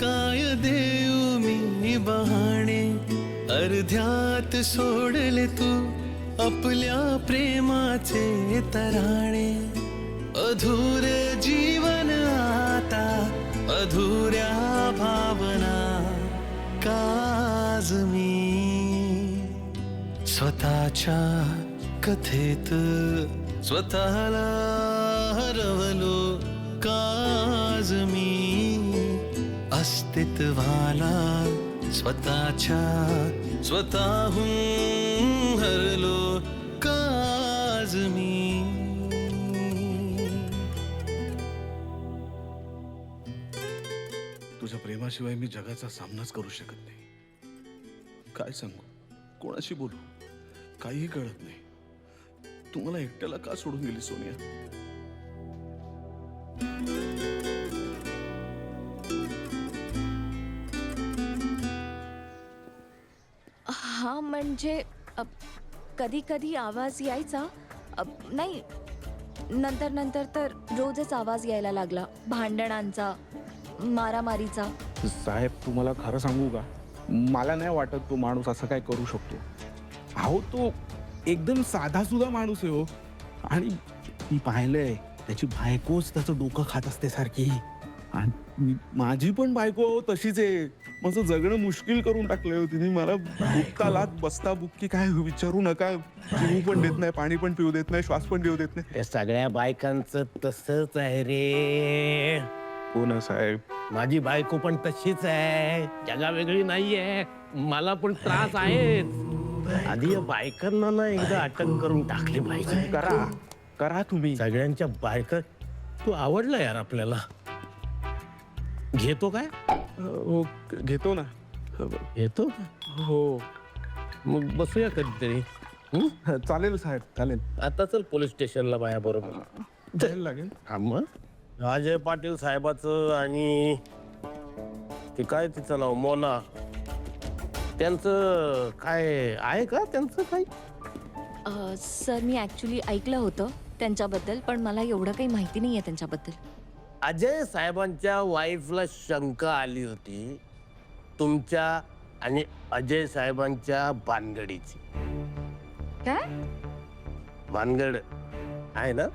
Speaker 12: काय देऊ मी बहाणे अर्ध्यात सोडले तू आपल्या प्रेमाचे तराणे अधुरे जीवन आता अधुऱ्या भावना काज मी स्वतःच्या कथेत स्वतःला हरवलो काज मी अस्तित्वाला स्वतःच्या स्वतःहून हरलो काज मी
Speaker 3: तुझ्या प्रेमाशिवाय मी जगाचा सामनाच करू शकत नाही. काय सांगू, कोणाशी बोलू, काहीही कळत नाही. तू मला एकट्याला का सोडून गेली सोनिया?
Speaker 11: हा म्हणजे कधी कधी आवाज यायचा नाही, नंतर नंतर तर रोजच आवाज यायला लागला, भांडणांचा, मारामारीचा.
Speaker 1: साहेब तुम्हाला खरं सांगू का, मला नाही वाटत तो माणूस असं काय करू शकतो. अहो तो एकदम साधा सुद्धा माणूस आहे हो. आणि मी पाहिलंय त्याची बायकोच त्याचं डोकं खात असते सारखी. आणि माझी पण बायको तशीच आहे. माझं जगणं मुश्किल करून टाकलंय हो तिने. मला बुक्का लात बसता बुक्की काय विचारू नका. पिऊ पण देत नाही, पाणी पण पिऊ देत नाही, श्वास पण देऊ देत नाही.
Speaker 5: सगळ्या बायकांचं तसंच आहे रे.
Speaker 1: हो ना साहेब.
Speaker 5: माझी बायको पण तशीच आहे, जगा वेगळी नाहीये. मला पण त्रास आहेच. आधी या बायकांना ना एकदा अटक करून टाकली पाहिजे.
Speaker 1: करा तुम्ही.
Speaker 5: सगळ्यांच्या बायका तू आवडला यार आपल्याला. घेतो काय?
Speaker 1: हो घेतो ना.
Speaker 5: घेतो
Speaker 1: हो
Speaker 5: मग बसूया कधीतरी.
Speaker 1: चालेल साहेब चालेल.
Speaker 5: आता चल पोलीस स्टेशनला बाया बरोबर
Speaker 1: जायला लागेल.
Speaker 5: हा मग अजय पाटील साहेबाचं आणि ते काय तिचं नाव मोना, त्यांचं काय आहे का त्यांचं काही?
Speaker 11: सर मी ॲक्च्युली ऐकलं होतं त्यांच्याबद्दल, पण मला एवढं काही माहिती नाही आहे त्यांच्याबद्दल.
Speaker 5: अजय साहेबांच्या वाईफला शंका आली होती तुमच्या आणि अजय साहेबांच्या भानगडीची.
Speaker 11: काय
Speaker 5: भानगड आहे ना?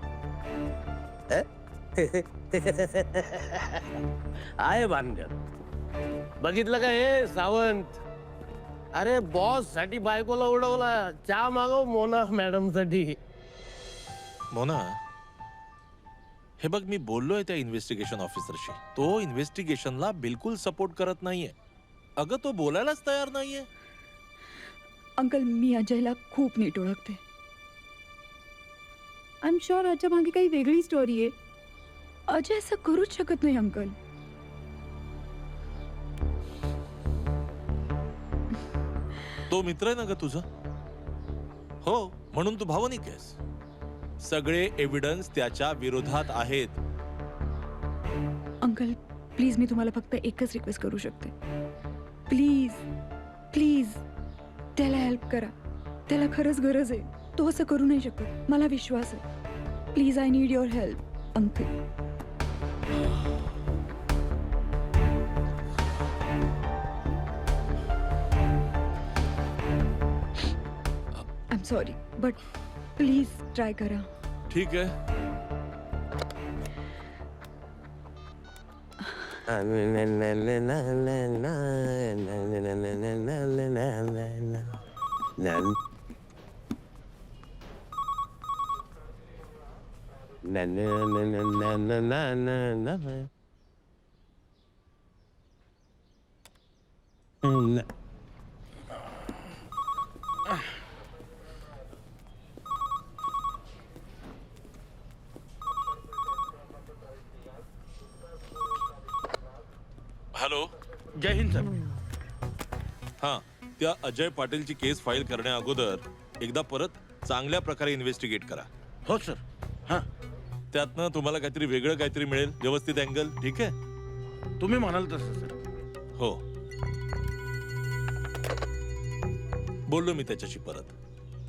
Speaker 5: आहे भानगड. बघितलं का हे सावंत? अरे बॉस साठी बायकोला उडवला. चहा मागव मोना मॅडम साठी.
Speaker 2: मोना, हे बघ मी बोललोय त्या इन्व्हेस्टिगेशन ऑफिसरशी. तो इन्व्हेस्टिगेशनला बिलकुल सपोर्ट करत नाहीये. अगं तो बोलायलाच तयार नाहीये.
Speaker 7: अंकल मी अजयला खूप नीट ओळखते. आय एम शुअर याच्या मागे काही वेगळी स्टोरी आहे. अजय असं करूच शकत नाही अंकल.
Speaker 2: तो मित्र आहे ना ग तुझा? हो, म्हणून तू भावनिक आहेस. सगळे एव्हिडन्स त्याच्या विरोधात आहेत.
Speaker 7: अंकल प्लीज मी तुम्हाला फक्त एकच रिक्वेस्ट करू शकते. प्लीज प्लीज त्याला हेल्प करा. त्याला खरंच गरज आहे. तो असं करू नाही शकत. मला विश्वास आहे. Please I need your help uncle. Sorry but please try करा.
Speaker 2: ठीक आहे. हॅलो.
Speaker 9: जय हिंद सर.
Speaker 2: हा, त्या अजय पाटीलची केस फाईल करण्या अगोदर एकदा परत चांगल्या प्रकारे इन्व्हेस्टिगेट करा.
Speaker 9: हो सर. हां,
Speaker 2: त्यातनं तुम्हाला काहीतरी वेगळं काहीतरी मिळेल, व्यवस्थित अँगल. ठीक आहे.
Speaker 9: तुम्ही म्हणाल तसं सर.
Speaker 2: हो, बोललो मी त्याच्याशी परत.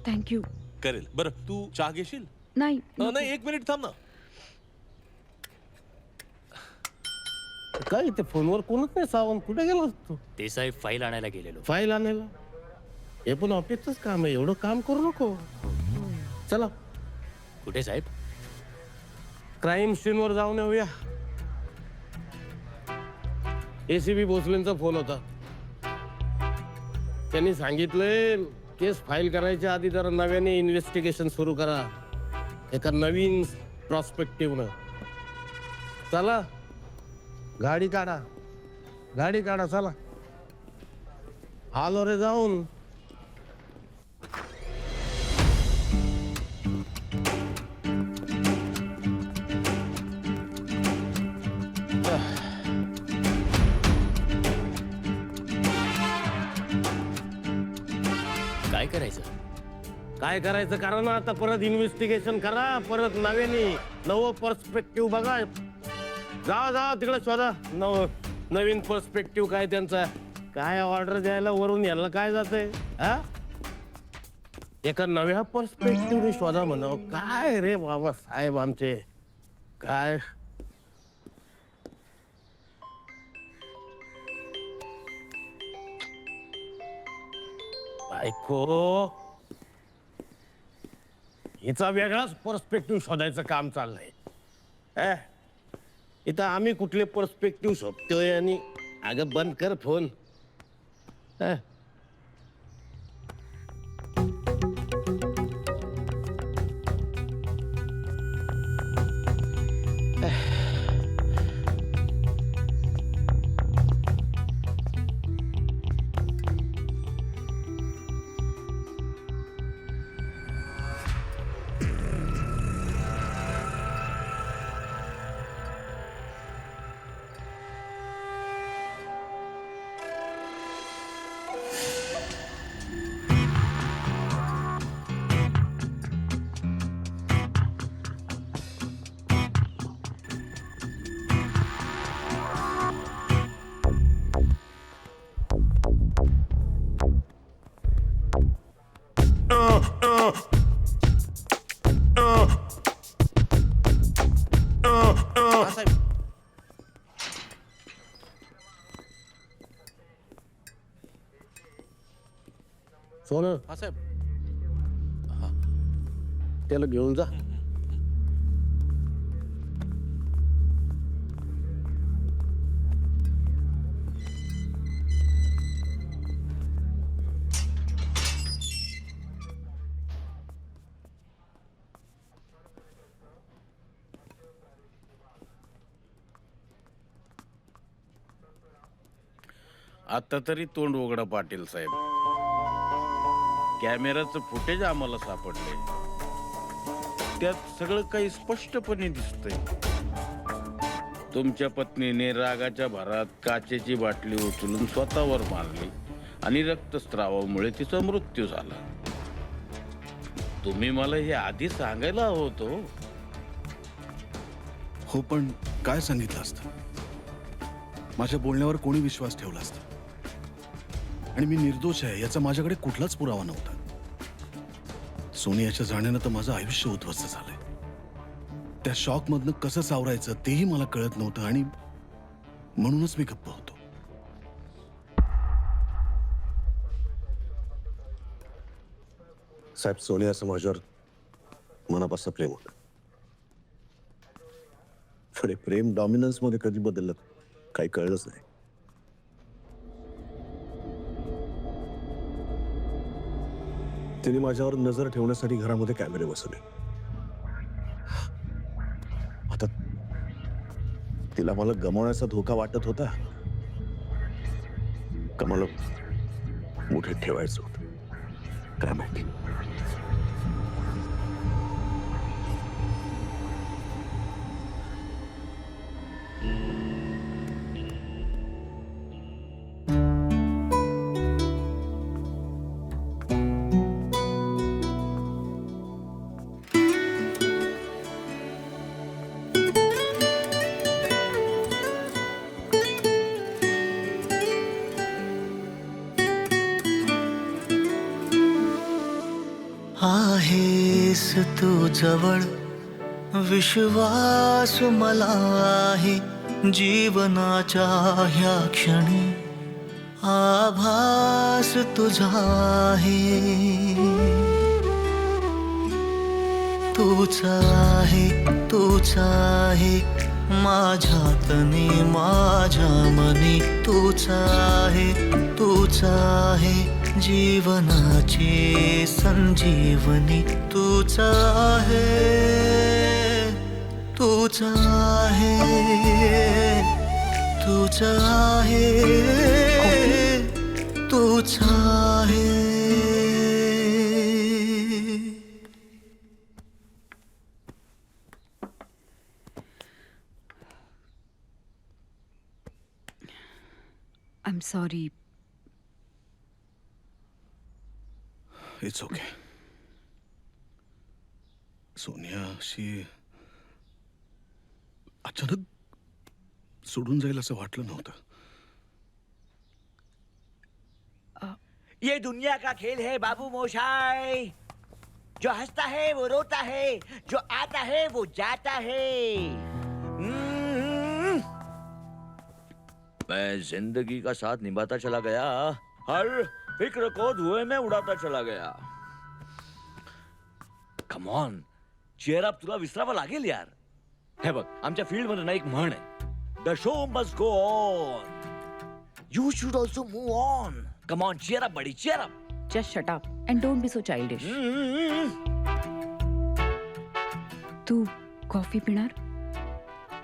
Speaker 7: थँक्यू.
Speaker 2: करेल. बरं, तू चहा घेशील?
Speaker 7: नाही
Speaker 2: नाही, 1 मिनिट थांब ना.
Speaker 5: काय ते फोनवर कोणच नाही. सावंत कुठे गेला तू?
Speaker 4: ते साहेब फाईल आणायला गेलेलो.
Speaker 5: फाईल आणायला? हे पण ऑफिसच काम आहे, एवढं काम करू नको. चला
Speaker 4: कुठे साहेब?
Speaker 5: क्राईम सीनवर जाऊन येऊया. ACP भोसलेंचा फोन होता. त्यांनी सांगितलंय केस फाईल करायच्या आधी जरा नव्याने इन्व्हेस्टिगेशन सुरू करा, एका नवीन प्रॉस्पेक्टिव्हनं. चला गाडी काढा, गाडी काढा. चला आलो रे जाऊन.
Speaker 4: काय करायचं?
Speaker 5: काय करायचं करा ना. आता परत इन्व्हेस्टिगेशन करा, परत नव्याने नवं पर्स्पेक्टिव्ह बघा. जा तिकडे शोधा नवीन पर्स्पेक्टिव्ह काय त्यांचा. काय ऑर्डर द्यायला वरून याला काय जातंय? हा, एका नव्या पर्स्पेक्टिव्हने शोधा म्हणावं. काय रे बाबा साहेब आमचे काय. बायको, हिचा वेगळाच पर्स्पेक्टिव्ह शोधायचं काम चाललंय. इथं आम्ही कुठले पर्स्पेक्टिव्ह शोधतोय आणि अगं बंद कर फोन. सोनं
Speaker 2: हा साहेब.
Speaker 5: त्याला घेऊन जा.
Speaker 9: आता तरी तोंड उघडा पाटील साहेब. कॅमेराचं फुटेज आम्हाला सापडले, त्यात सगळं काही स्पष्टपणे दिसतंय. तुमच्या पत्नीने रागाच्या भरात काचेची बाटली उचलून स्वतःवर मारली आणि रक्तस्रावामुळे तिचा मृत्यू झाला. तुम्ही मला हे आधी सांगायला हवं होतं.
Speaker 13: हो, पण काय सांगितलं असतं? माझ्या बोलण्यावर कोणी विश्वास ठेवला असता? आणि मी निर्दोष आहे याचा माझ्याकडे कुठलाच पुरावा नव्हता. सोनियाच्या जाण्यानं तर माझं आयुष्य उद्ध्वस्त झालंय. त्या शॉक मधनं कसं सावरायचं तेही मला कळत नव्हतं आणि म्हणूनच मी गप्प होतो. साहेब, सोनियाचं माझ्यावर मनापासून प्रेम होतं. पण हे प्रेम डॉमिनन्स मध्ये कधी बदललं काही कळलंच नाही. तिने माझ्यावर नजर ठेवण्यासाठी घरामध्ये कॅमेरे बसवले. आता तिला मला गमावण्याचा धोका वाटत होता का मला मुठीत ठेवायचं होतं काय माहिती.
Speaker 12: आहेस तू जवळ विश्वास मला आहे जीवनाच्या ह्या क्षणी आभास तुझा आहे तूच आहे माझ्यात आणि माझ्या मनी तूच आहे जीवनाची संजीवनी तूच आहे तूच आहे तूच आहे तूच आहे.
Speaker 7: I am sorry.
Speaker 13: It's okay. सोनियाशी अचानक सोडून जाईल असं वाटलं नव्हतं.
Speaker 8: ये दुनिया का खेल है बाबू मोशाय. जो हंसता है वो रोता है, जो आता है वो जाता है. मैं जिंदगी का साथ निभाता चला गया, हर फिक्र को धुएं में उड़ाता चला गया. Come on, cheer up. तुला विसरावं लागेल यार. हे बघ, आमच्या फील्ड मध्ये ना एक म्हण आहे, the show must go on. You should also move on. Come on, cheer up buddy, cheer up.
Speaker 11: Just shut up and don't be so childish.
Speaker 7: तू कॉफी पिणार?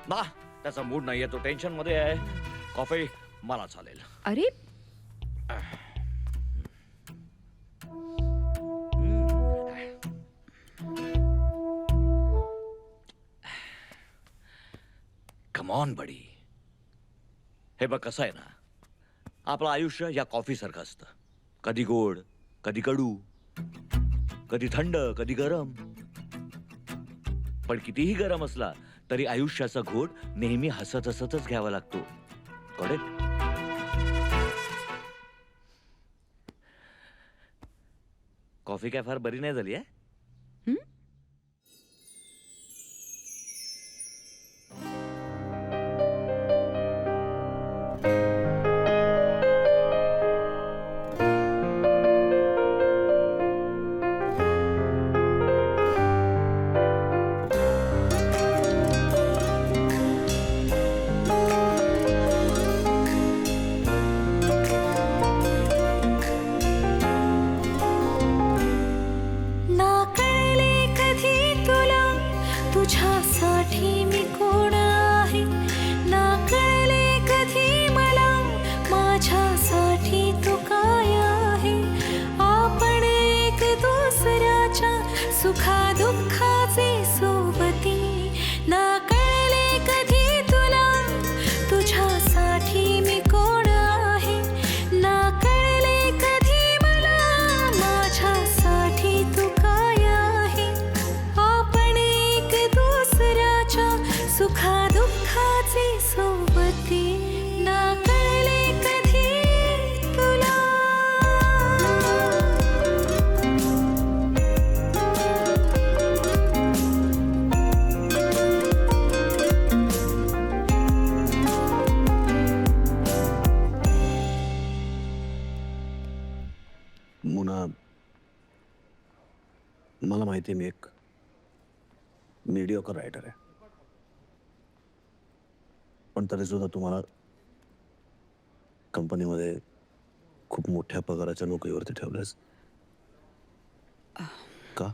Speaker 8: ना, त्याचा मूड नाहीये, तो टेन्शन मध्ये आहे. कॉफी मला चालेल.
Speaker 7: अरे
Speaker 8: कम ऑन बडी. हे बघ, कसं आहे ना, आपलं आयुष्य या कॉफी सारखं असतं. कधी गोड, कधी कडू, कधी थंड, कधी गरम. पण कितीही गरम असला तरी आयुष्याचा घोट नेहमी हसत हसतच घ्यावा लागतो. Got it? कॉफी काय फार बरी नाही झाली आहे.
Speaker 13: मला माहिती आहे मी एक मीडियोकर रायटर आहे, पण तरी सुद्धा तुम्हाला कंपनीमध्ये खूप मोठ्या पगाराच्या नोकरीवरती ठेवलंस का?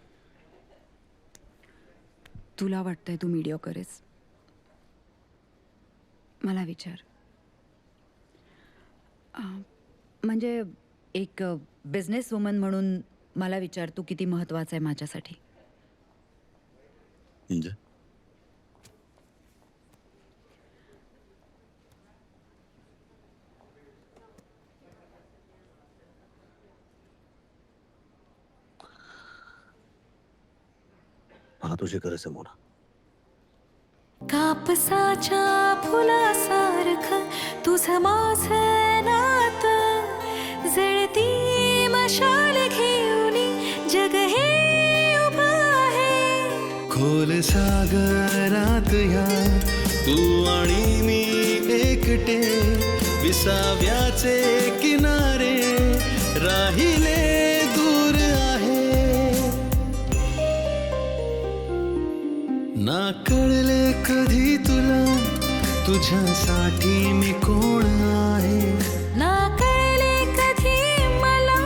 Speaker 7: तुला वाटतंय तू मीडियोकर आहेस? मला विचार. म्हणजे एक बिझनेस वुमन म्हणून मला विचार, तू किती महत्वाचं आहे माझ्यासाठी.
Speaker 13: म्हणजे मला तुझी गरज आहे मोना.
Speaker 12: कापसाच्या फुलासारखं तुझं माझं नात, जळती मशाल घेऊन जग हे उभं आहे. खोल सागरात या तू आणि मी एकटे, विसाव्याचे किनारे राहिले दूर आहे. ना कळले कधी तुला तुझ्यासाठी मी कोण आहे, ना कळले कधी मला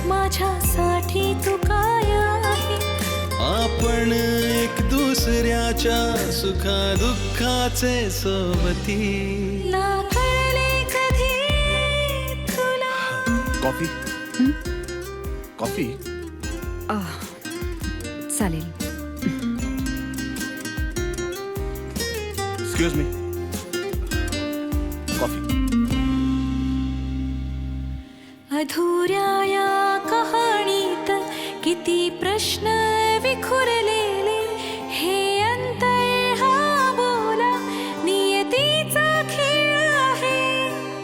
Speaker 12: माझ्यासाठी तू काय आहे. आपण एक दुसऱ्याच्या सुखा दुःखाचे सोबती, ना कळले कधी तुला.
Speaker 13: कॉफी? कॉफी?
Speaker 7: चालेल.
Speaker 13: Excuse me, coffee.
Speaker 12: अधुऱ्या या कहाणीत किती प्रश्न विखुरलेले, हे अंतर हा बोला नियतीचा खेळ आहे.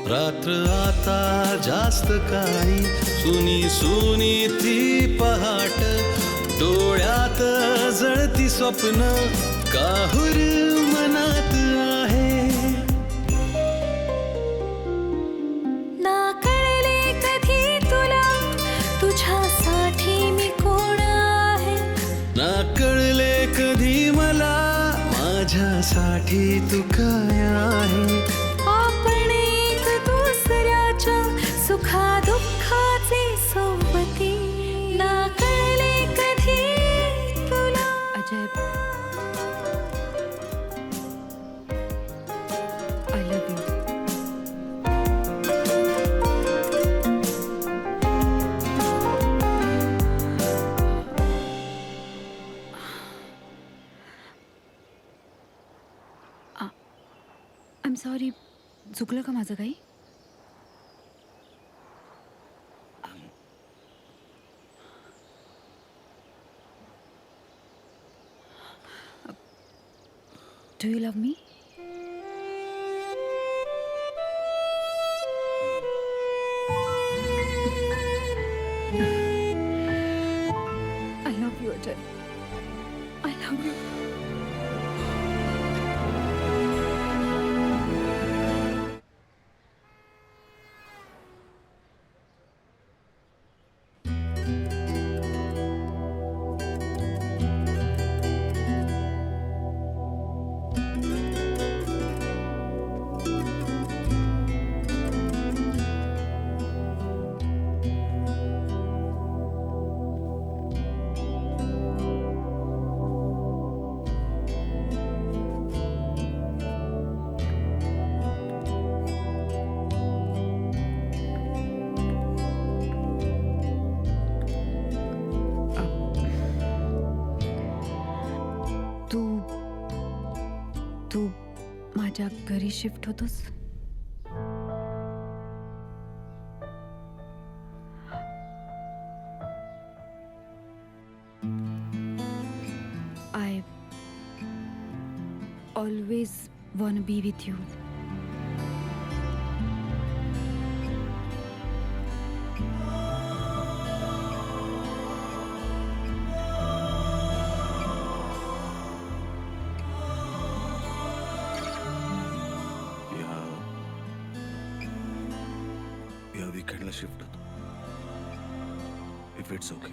Speaker 12: रात्र आता जास्त काळी सुनी सुनी ती पहाट, डोळ्यात जळती स्वप्न काहूर मनात आहे. ना कळले कधी तुला तुझ्यासाठी मी कोण आहे, ना कळले कधी मला माझ्यासाठी तू काय आहे. आपण एक दुसऱ्याच्या सुखा दुःखाचे सोबती, ना कळले कधी तुला.
Speaker 7: Ajay, I love you. I am sorry. चुकलं का माझं काही? Do you love me? I love you, Ajay. I love you. तू माझ्या घरी shift होतोस? I always want to be with you.
Speaker 13: या वीकेंडला शिफ्ट होतो, इफ इट्स ओके.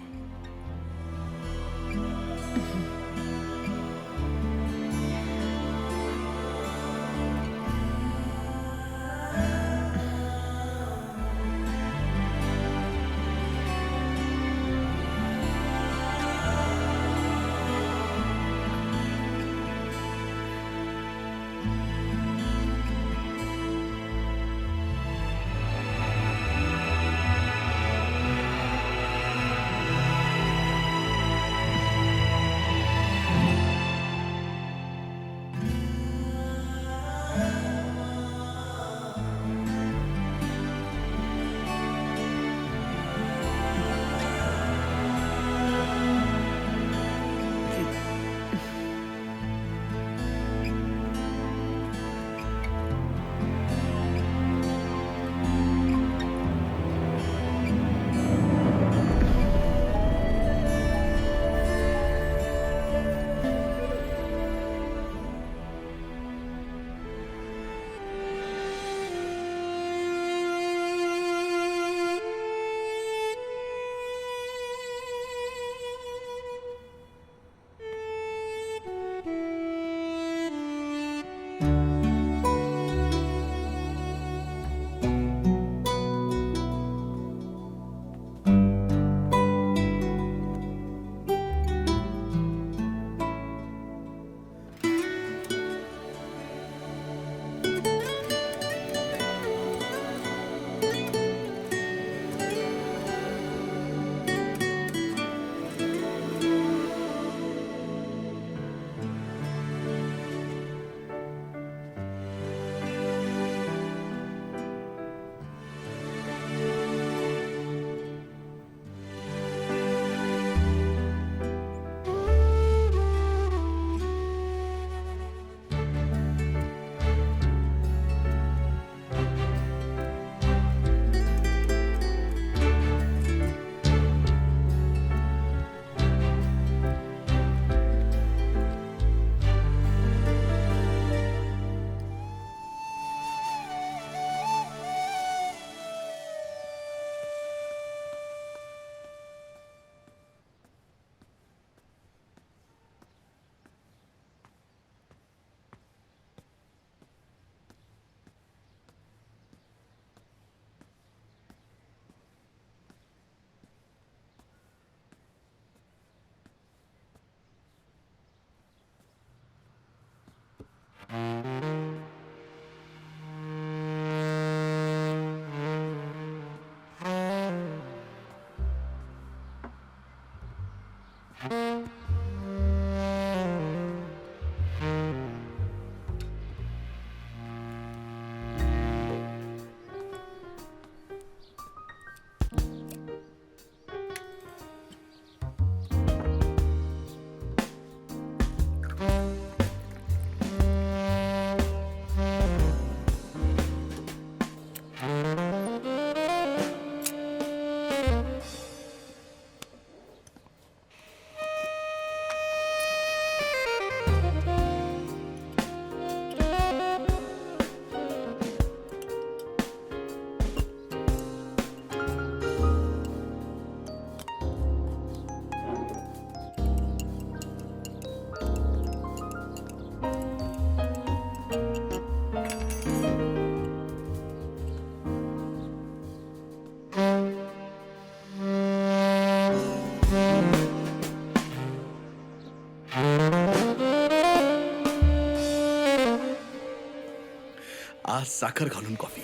Speaker 13: आज साखर घालून कॉफी.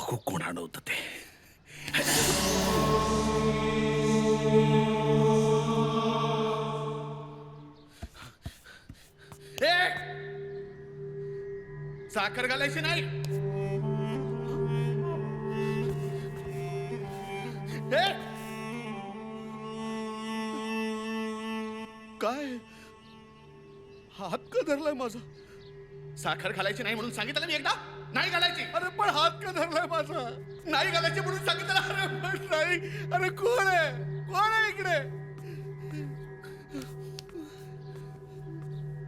Speaker 13: बघू कोण अडवतं ते.
Speaker 9: साखर घालायची नाही.
Speaker 13: काय हात का धरलाय माझा?
Speaker 9: साखर घालायची नाही म्हणून सांगितलं मी एकदा. नाही घालायची.
Speaker 13: अरे पण हात का धरलाय माझा?
Speaker 9: नाही घालायची म्हणून सांगितलं.
Speaker 13: अरे पण नाही. अरे कोण आहे? कोण आहे इकडे?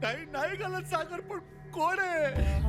Speaker 13: नाही नाही घालत साखर, पण कोण आहे?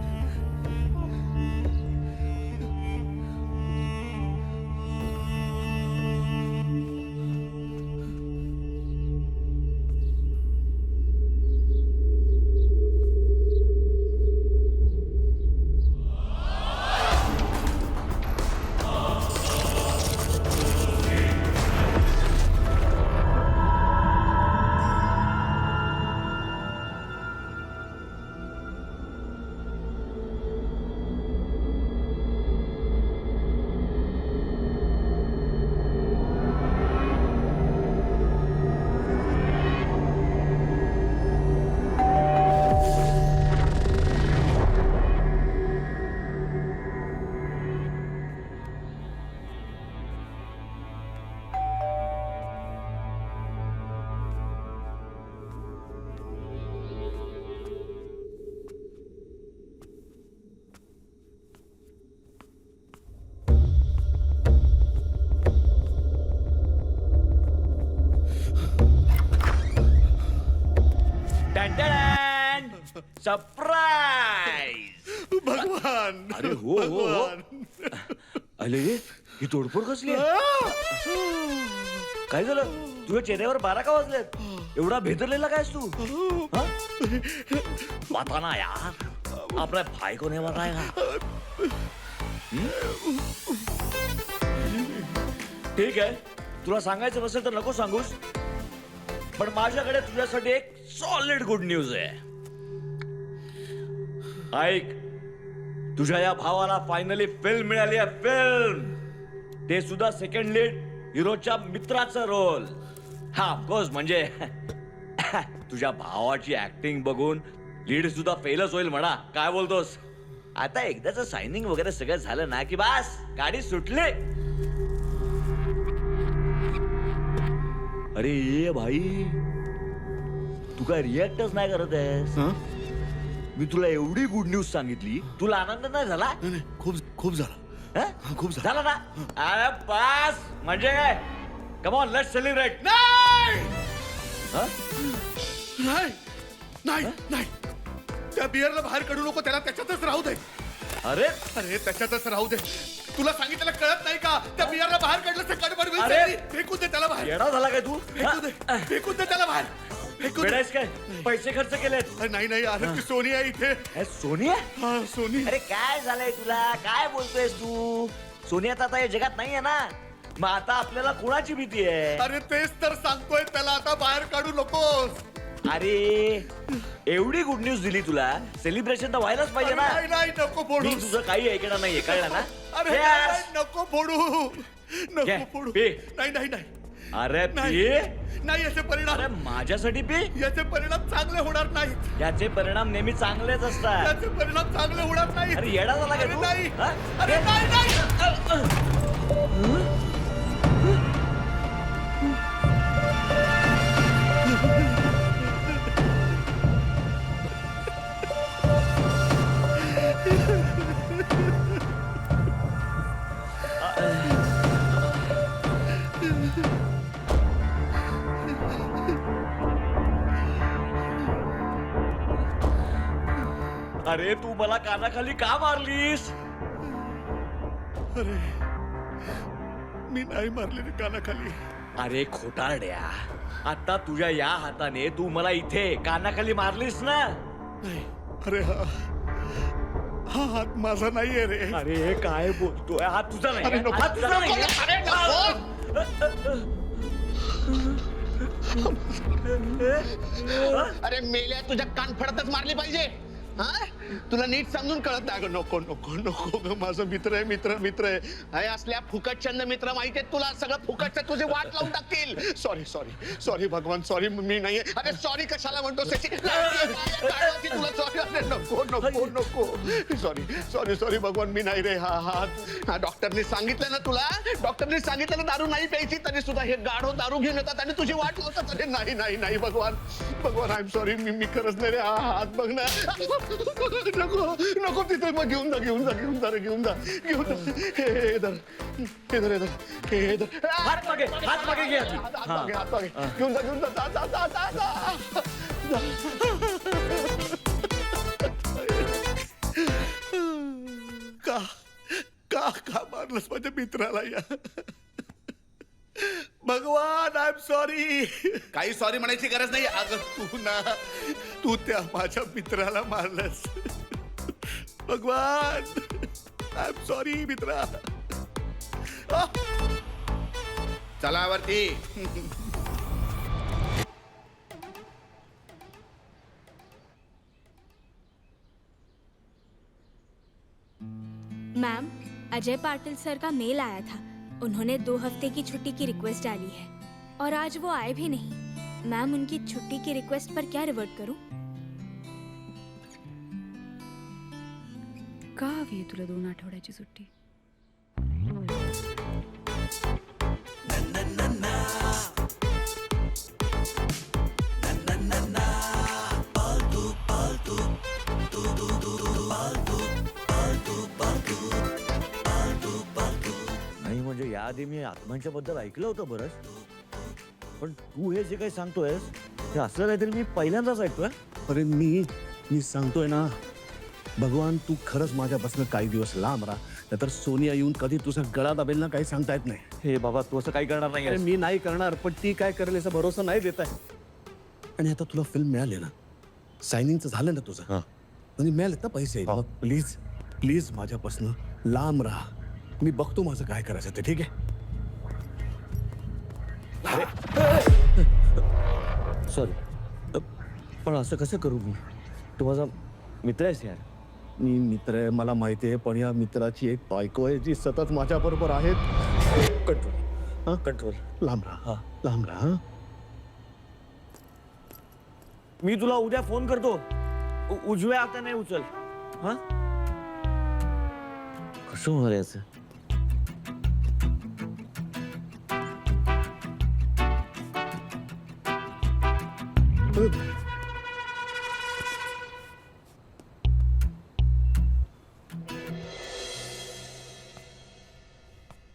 Speaker 8: सरप्राईज.
Speaker 13: भगवान.
Speaker 8: अरे हो हो हो. अरे ही तोडफोड कसली आहे? काय झालं? तुझ्या चेहऱ्यावर 12 का वाजलेत? एवढा भेदरलेला कायस तू? हा? पता ना यार, आपल्या भाई को नहीं पता है का? ठीक आहे, तुला सांगायचं नसेल तर नको सांगूस, पण माझ्याकडे तुझ्यासाठी एक सॉलिड गुड न्यूज आहे. ऐक, तुझ्या या भावाला फायनली फिल्म मिळाली आहे. फिल्म, ते सुद्धा सेकंड लीड हिरोच्या मित्राचा रोल. हा ऑफकोर्स, म्हणजे तुझ्या भावाची ऍक्टिंग बघून लीड सुद्धा फेलच होईल म्हणा. काय बोलतोस? आता एकदाच सायनिंग वगैरे सगळं झालं ना की बस गाडी सुटली. अरे ये भाई, तू काय रिॲक्टच नाही करत आहेस? मी तुला एवढी गुड न्यूज सांगितली, तुला आनंद नाही झाला?
Speaker 13: नाही नाही, खूप खूप झाला.
Speaker 8: हं?
Speaker 13: खूप झाला.
Speaker 8: झाला ना? अरे पास म्हणजे काय? Come on, let's celebrate.
Speaker 13: नाही नाही नाही, त्या बिअरला बाहेर काढू नको. त्याला त्याच्यातच राहू दे.
Speaker 8: अरे
Speaker 13: अरे त्याच्यातच राहू दे. तुला सांगितलं कळत नाही का? त्या बिअरला बाहेर काढलं तर कडबड होईल.
Speaker 8: अरे!
Speaker 13: सगळी. फेकून दे त्याला बाहेर.
Speaker 8: येडा झाला काय तू?
Speaker 13: फेकून दे. फेकून दे त्याला बाहेर. फेकून दे.
Speaker 8: वेडायस काय? पैसे खर्च केलेत?
Speaker 13: अरे नाही नाही, अरे ती सोनी आहे इथे.
Speaker 8: हे सोनिया?
Speaker 13: हा सोनी.
Speaker 8: अरे काय झालंय तुला? काय बोलतोयस तू? सोनिया तर आता या जगात नाहीये ना. मग आता आपल्याला कोणाची भीती आहे?
Speaker 13: अरे तेच तर सांगतोय, त्याला आता बाहेर काढू नकोस.
Speaker 8: अरे एवढी गुड न्यूज दिली तुला, सेलिब्रेशन तर व्हायलाच पाहिजे ना.
Speaker 13: नाही नाही, नको फोडू.
Speaker 8: मी तुझं काही ऐकणार नाहीये, कळलं ना?
Speaker 13: अरे नाही, नको फोडू.
Speaker 8: घे,
Speaker 13: नको फोडू.
Speaker 8: पी.
Speaker 13: नाही नाही नाही
Speaker 8: अरे
Speaker 13: नाही.
Speaker 8: पी.
Speaker 13: नाही, याचे परिणाम,
Speaker 8: अरे माझ्यासाठी पी.
Speaker 13: याचे परिणाम चांगले होणार नाहीत.
Speaker 8: याचे परिणाम नेहमी चांगलेच असतात.
Speaker 13: याचे परिणाम चांगले होणार नाहीत.
Speaker 8: अरे येडा झाला का
Speaker 13: अरे
Speaker 8: तू?
Speaker 13: नाही.
Speaker 8: हा?
Speaker 13: अरे नाही नाही.
Speaker 8: अरे तू मला कानाखाली का मारलीस?
Speaker 13: अरे मी नाही मारले रे कानाखाली.
Speaker 8: अरे खोटारड्या, आता तुझ्या या हाताने तू मला इथे कानाखाली मारलीस ना?
Speaker 13: नाही. अरे हा हा हात माझा नाहीये रे.
Speaker 8: अरे हे काय बोलतोय? हा तुझा नाही.
Speaker 13: अरे नको.
Speaker 8: हा तुझा नाही.
Speaker 13: अरे नको.
Speaker 9: अरे मेल्या, तुझ्या कान फडतच मारली पाहिजे.
Speaker 3: हा तुला नीट समजून कळत नाही. अगं नको नको नको ग, माझा मित्र आहे, मित्र मित्र आहे. अरे असल्या फुकटचंद मित्र माहिती आहेत तुला, सगळं फुकटचं तुझे वाट लावून टाकतील. सॉरी सॉरी सॉरी भगवान, सॉरी मी नाहीये. अरे सॉरी कशाला म्हणतो तुला सॉरी. अरे नको नको नको, सॉरी सॉरी सॉरी भगवान, मी नाही रे. हा डॉक्टरने सांगितलं ना तुला, डॉक्टरने सांगितलं ना दारू नाही प्यायची, तरी सुद्धा हे गाढो दारू घेऊन येतात आणि तुझी वाट लावतात. अरे नाही नाही नाही भगवान भगवान, आय एम सॉरी, मी खरंच नाही रे. हा हात बघ ना. नको नको तिथे मग घेऊन जा घेऊन जा घेऊन जा रे, घेऊन जा घेऊन जा. हे धर हे धर हे धर हे धर.
Speaker 8: हात मागे घे आधी.
Speaker 3: हात मागे हात मागे घेऊन जा घेऊन जा. जा जा जा जा जा. का का का मारलंस माझ्या मित्राला या? भगवान आय एम सॉरी. काही सॉरी म्हणायची गरज नाही. अगं तू त्या माझ्या मित्राला मारलंस. भगवान आय एम सॉरी मित्रा. चला वरती.
Speaker 7: मैम, अजय पाटिल सर का मेल आया था. उन्होंने 2 हफ्ते की छुट्टी की रिक्वेस्ट डाली है और आज वो आए भी नहीं. मैम, उनकी छुट्टी की रिक्वेस्ट पर क्या रिवर्ट करूं? का हवी आहे तुला 2 आठवड्याची सुट्टी?
Speaker 8: नाही म्हणजे याआधी मी आत्मांच्या बद्दल ऐकलं होतं बरंच, पण तू हे जे काही सांगतोयस ते असं काहीतरी मी पहिल्यांदाच ऐकतोय.
Speaker 13: अरे मी सांगतोय ना भगवान, तू खरंच माझ्यापासून काही दिवस लांब राहा, नाहीतर सोनिया येऊन कधी तुझा गळा दाबेल ना, काही सांगता येत नाही.
Speaker 8: हे बाबा तू असं काही करणार
Speaker 13: अरे
Speaker 8: नाही.
Speaker 13: मी नाही करणार, पण ती काय करेल याचा भरोसा नाही देत आहे. आणि आता तुला फिल्म मिळाली ना, सायनिंगचं झालं ना तुझं, म्हणजे मिळालेत ना पैसे. प्लीज प्लीज माझ्यापासून लांब राहा. मी बघतो माझं काय करायचं ते, ठीक आहे?
Speaker 8: सॉरी, पण असं कसं करू मी? तू माझा मित्र आहेस यार.
Speaker 13: मी मित्र आहे मला माहिती आहे, पण या मित्राची एक बायको आहे जी सतत माझ्या बरोबर आहे.
Speaker 8: Control control.
Speaker 13: लांब राहा लांब राहा.
Speaker 8: मी तुला उद्या फोन करतो. उजव्या हाताने उचल. हा कसं होणार याचं?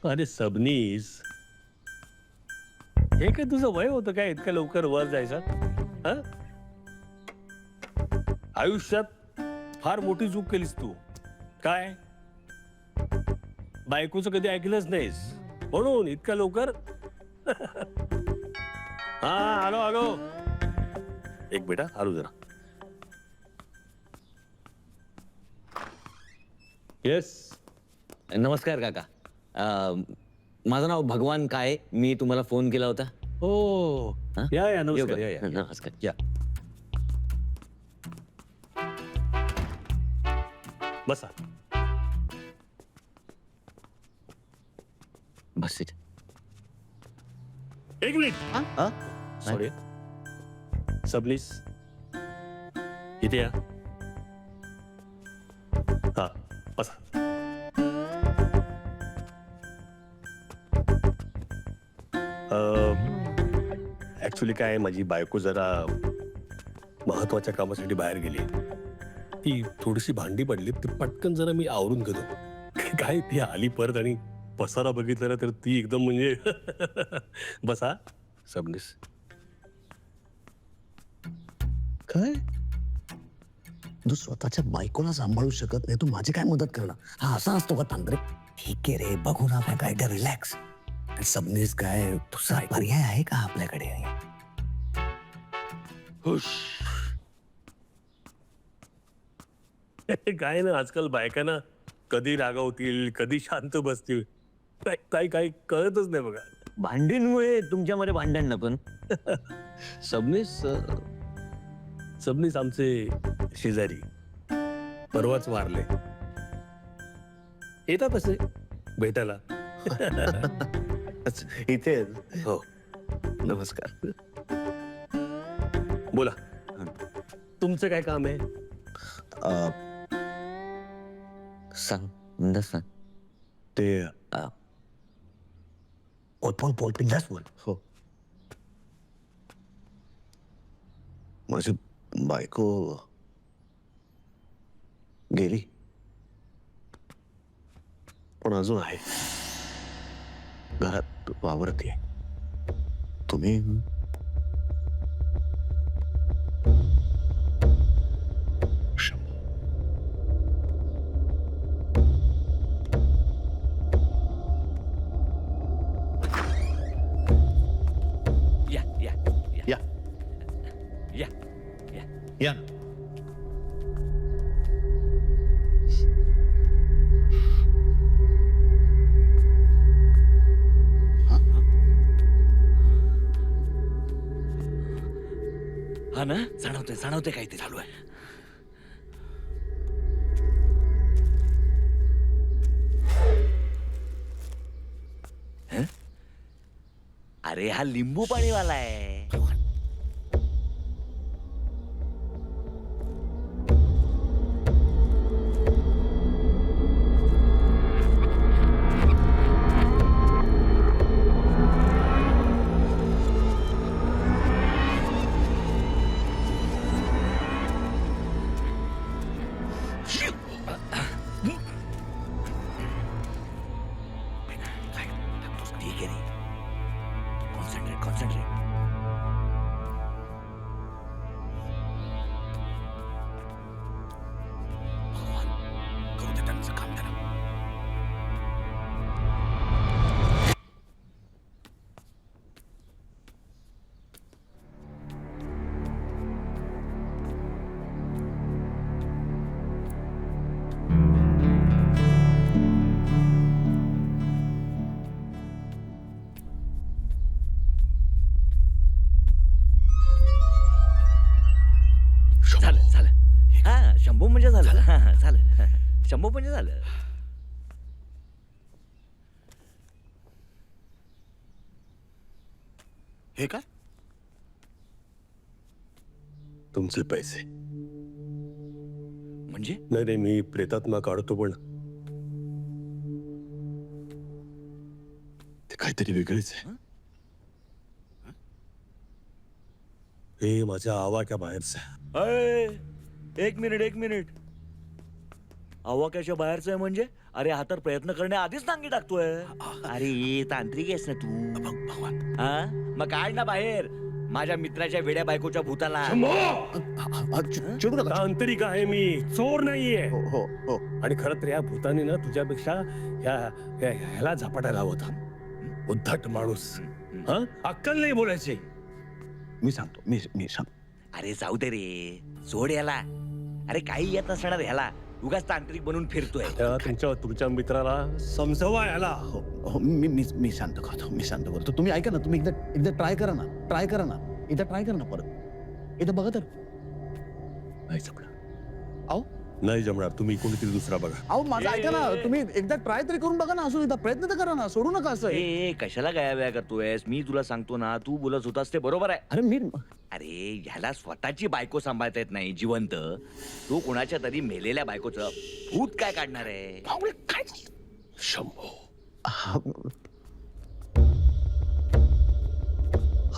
Speaker 5: अरे सबनीस, हे काय तुझं वय होतं काय इतक्या लवकर वर जायचं? हं? आयुष्यात फार मोठी चूक केलीस तू. काय बायकोचं कधी ऐकलंच नाहीस म्हणून इतक्या लवकर? हा आलो आलो. एक बेटा आलो जरा. येस.
Speaker 8: नमस्कार काका. माझं नाव भगवान काय. मी तुम्हाला फोन केला होता.
Speaker 5: हो
Speaker 8: हा?
Speaker 5: या या
Speaker 8: येऊ
Speaker 5: नमस्कार
Speaker 8: का?
Speaker 5: या या.
Speaker 8: नमस्कार या.
Speaker 5: बसा.
Speaker 8: बस इथे.
Speaker 5: एक मिनिट.
Speaker 8: हा?
Speaker 5: सॉरी सबनीस, इथे या. हा बसा. ऍक्च्युली काय, माझी बायको जरा महत्वाच्या कामासाठी बाहेर गेली. ती थोडीशी भांडी पडली, ती पटकन जरा मी आवरून घेतो. काय ती आली परत आणि पसारा बघितला ना तर ती एकदम म्हणजे बसा सबनीस.
Speaker 13: काय तू स्वतःच्या बायकोला सांभाळू शकत नाही, तू माझी काय मदत करणार? हा असा असतो का तांत्रिक? ठीक आहे रे, बघू ना काय काय, रिलॅक्स. सबनीस काय तुझा पर्याय आहे का आपल्याकडे?
Speaker 5: काय ना, आजकाल बायकांना कधी रागावतील कधी शांत बसतील काही काही कळतच नाही बघा.
Speaker 8: भांडींमुळे तुमच्यामध्ये भांडण ना. पण
Speaker 5: सबनीस सबनीस आमचे शेजारी
Speaker 13: परवाच वारले. येतात असे भेटायला.
Speaker 3: इथे
Speaker 13: हो, नमस्कार. बोला, तुमचं काय काम आहे?
Speaker 8: सांग बिंदास सांग.
Speaker 3: ते
Speaker 13: बोल बिंदास बोल.
Speaker 3: हो, माझी बायको गेली, पण अजून आहे घरात वावरते. तुम्ही
Speaker 8: या या
Speaker 3: या
Speaker 8: या
Speaker 3: या.
Speaker 8: हा ना, जाणवते काहीतरी चालू आहे. हं? अरे हा लिंबू पाणीवाला आहे. ठीक आहे रे, कॉन्सन्ट्रेट. भगवान, करू दे त्यांचं काम त्याला. झालं. हा, शंभू म्हणजे झालं. हा, झालं. शंभू म्हणजे झालं.
Speaker 3: हे काय?
Speaker 13: तुमचे पैसे.
Speaker 8: म्हणजे
Speaker 13: नाही, मी प्रेतात्मा काढतो, पण
Speaker 3: ते काहीतरी वेगळीच आहे.
Speaker 13: हे माझ्या आवाक्या बाहेरचं आहे.
Speaker 8: एक मिनिट. आवाक्याच्या बाहेरचं आहे म्हणजे? अरे हा तर प्रयत्न करण्याआधीच नांगी टाकतोय. अरे तांत्रिक आहेस ना तू.
Speaker 3: भगवान,
Speaker 8: हा, मग काढ ना बाहेर माझ्या मित्राच्या वेड्या बायकोच्या भूताला.
Speaker 3: चिडू नका.
Speaker 13: तांत्रिक आहे मी, चोर नाहीये.
Speaker 3: हो हो हो.
Speaker 13: आणि खरं तर या भूताने ना तुझ्यापेक्षा ह्याला झपाटायला होता. उद्धट माणूस. हा, अक्कल नाही बोलायची.
Speaker 3: मी सांगतो. मी सांगतो.
Speaker 8: अरे जाऊ दे रे, सोड याला. अरे काही येत नसणार ह्याला, उगाच तांत्रिक बनून फिरतोय.
Speaker 13: तुमच्या मित्राला समजवा याला.
Speaker 3: हो, मी शांत करतो. तुम्ही ऐका ना, तुम्ही एकदा ट्राय करा ना. एकदा ट्राय करा ना परत. एकदा बघा तर. नाही जमणार. अहो
Speaker 13: नाही जमणार. तुम्ही कोणीतरी दुसरा बघा.
Speaker 3: अहो माझं ऐका ना, तुम्ही एकदा ट्राय तरी करून बघा ना. असून एकदा प्रयत्न तर करा ना. सोडू नका असं.
Speaker 8: ए कशाला गाया करतोयस? मी तुला सांगतो ना, तू बोलत होतास ते बरोबर आहे. अरे ह्याला स्वतःची बायको सांभाळता येत नाही जिवंत. तू कोणाच्या तरी मेलेल्या बायकोचं भूत काय काढणार आहे?
Speaker 3: काय
Speaker 13: शंभो,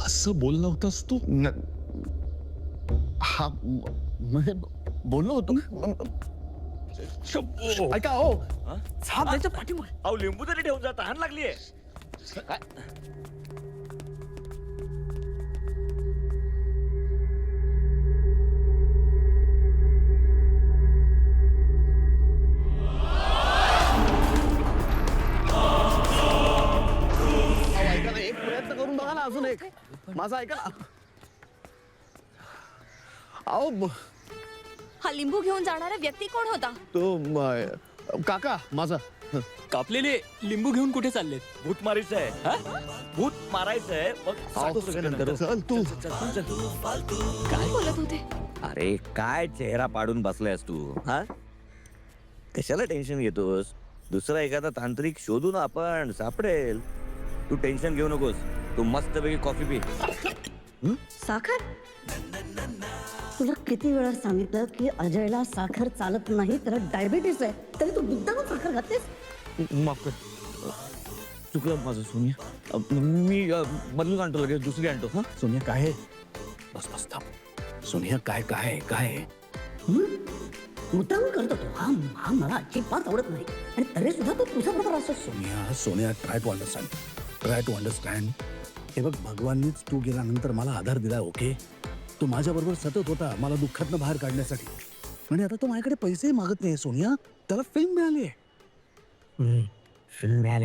Speaker 3: असं बोलला होतास तू? हा म्हणजे बोललो होतो. ऐका हो, त्याच्या पाठीमागे.
Speaker 8: अहो लिंबू तरी ठेवून जा, तहान लागलीये. काय
Speaker 3: ऐका ना, एक प्रयत्न करून बघा ना. अजून एक माझा ऐका ना. अहो
Speaker 6: हा लिंबू घेऊन जाणारा व्यक्ती कोण होता?
Speaker 3: तो काका माझा.
Speaker 4: कापलेले लिंबू घेऊन कुठे चाललेत?
Speaker 8: भूत मारायचं आहे? हा? भूत मारायचंय? मग सांगतो सगळं नंतर.
Speaker 3: चल तू.
Speaker 6: काय बोलत होते?
Speaker 8: अरे काय चेहरा पाडून बसलायस तू? हा, कशाला टेन्शन घेतोस? दुसरा एखादा तांत्रिक शोधू ना आपण, सापडेल. तू टेन्शन घेऊ नकोस. तू मस्तपैकी कॉफी पी.
Speaker 11: साखर? तुला किती वेळा सांगितलं की अजयला साखर चालत नाही, त्याला डायबिटीस आहे, तरी तू मुद्दाम साखर घातलीस.
Speaker 8: माफ कर. चुकलं माझं सोनिया. मी बदलून आणतो, लगेच दुसरी आणतो. हा
Speaker 13: सोनिया काय आहे? बस बस थांब. सोनिया काय काय काय
Speaker 11: मुद्दाम करतो तो. हा मला अजिबात आवडत नाही, आणि तरी सुद्धा तू तुझ्या बरोबर असतो.
Speaker 13: Sonia Sonia try to understand. Try to understand. हे बघ, भगवाननीच तू गेल्यानंतर मला आधार दिला. ओके, तो माझ्याबरोबर सतत होता मला दुःखातनं बाहेर काढण्यासाठी. आणि आता तो माझ्याकडे पैसेही मागत नाही. सोनिया, त्याला फिल्म मिळाली आहे.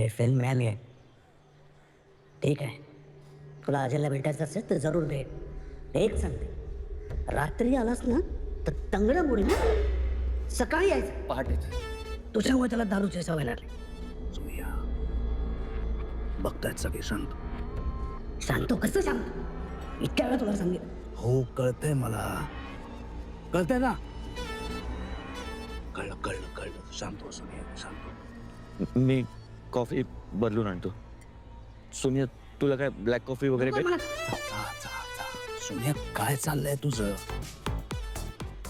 Speaker 11: फिल्म मिळाली आहे. ठीक आहे, तुला अजयला भेटायचं असेल तर जरूर भेट. एक सांगते, रात्री आलास ना तर तंगड्या मोडी ना, सकाळी यायचं
Speaker 8: पहाटे.
Speaker 11: तुझ्यामुळे त्याला दारूची सवय लागली.
Speaker 13: सोनिया, बघतायत सगळे शांत.
Speaker 11: सांगतो कसं सांगतो, इतक्या वेळा तुला सांगितलं.
Speaker 13: हो, कळतंय मला. कळतंय ना? कळलं कळलं कळलं. शांत हो सोनिया, शांत हो.
Speaker 8: मी कॉफी बदलून आणतो. सोनिया, तुला काय ब्लॅक कॉफी वगैरे
Speaker 11: नको मला.
Speaker 13: जा, जा, जा. सोनिया, काय चाललंय तुझं?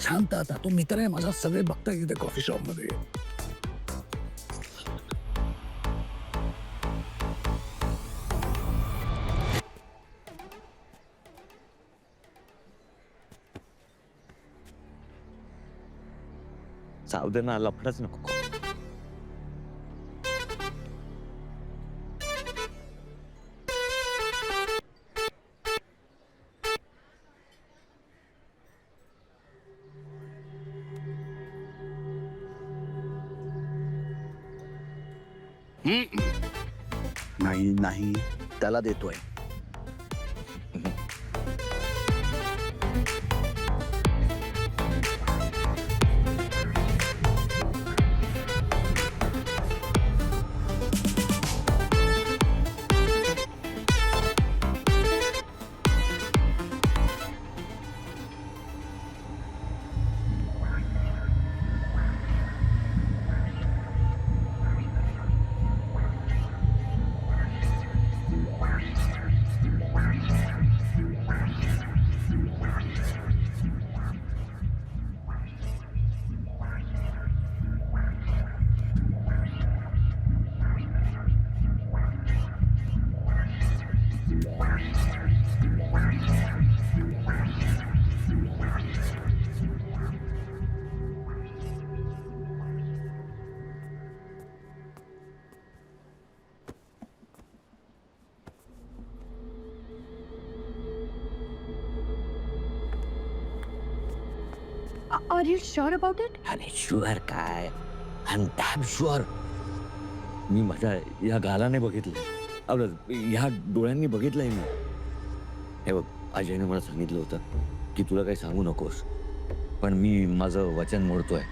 Speaker 13: शांत. आता तो मित्र आहे माझा, सगळे बघताय तिथे कॉफी शॉप मध्ये.
Speaker 8: सावधान, लफडाच नको.
Speaker 3: नाही नाही, त्याला देतोय.
Speaker 7: Are you sure about it?
Speaker 8: अरे शुअर काय, आय एम डॅम शुअर. मी माझ्या या गालाने बघितलंय, आपलं ह्या डोळ्यांनी बघितलंय मी. हे बघ, अजयने मला सांगितलं होतं की तुला काही सांगू नकोस, पण मी माझं वचन मोडतोय.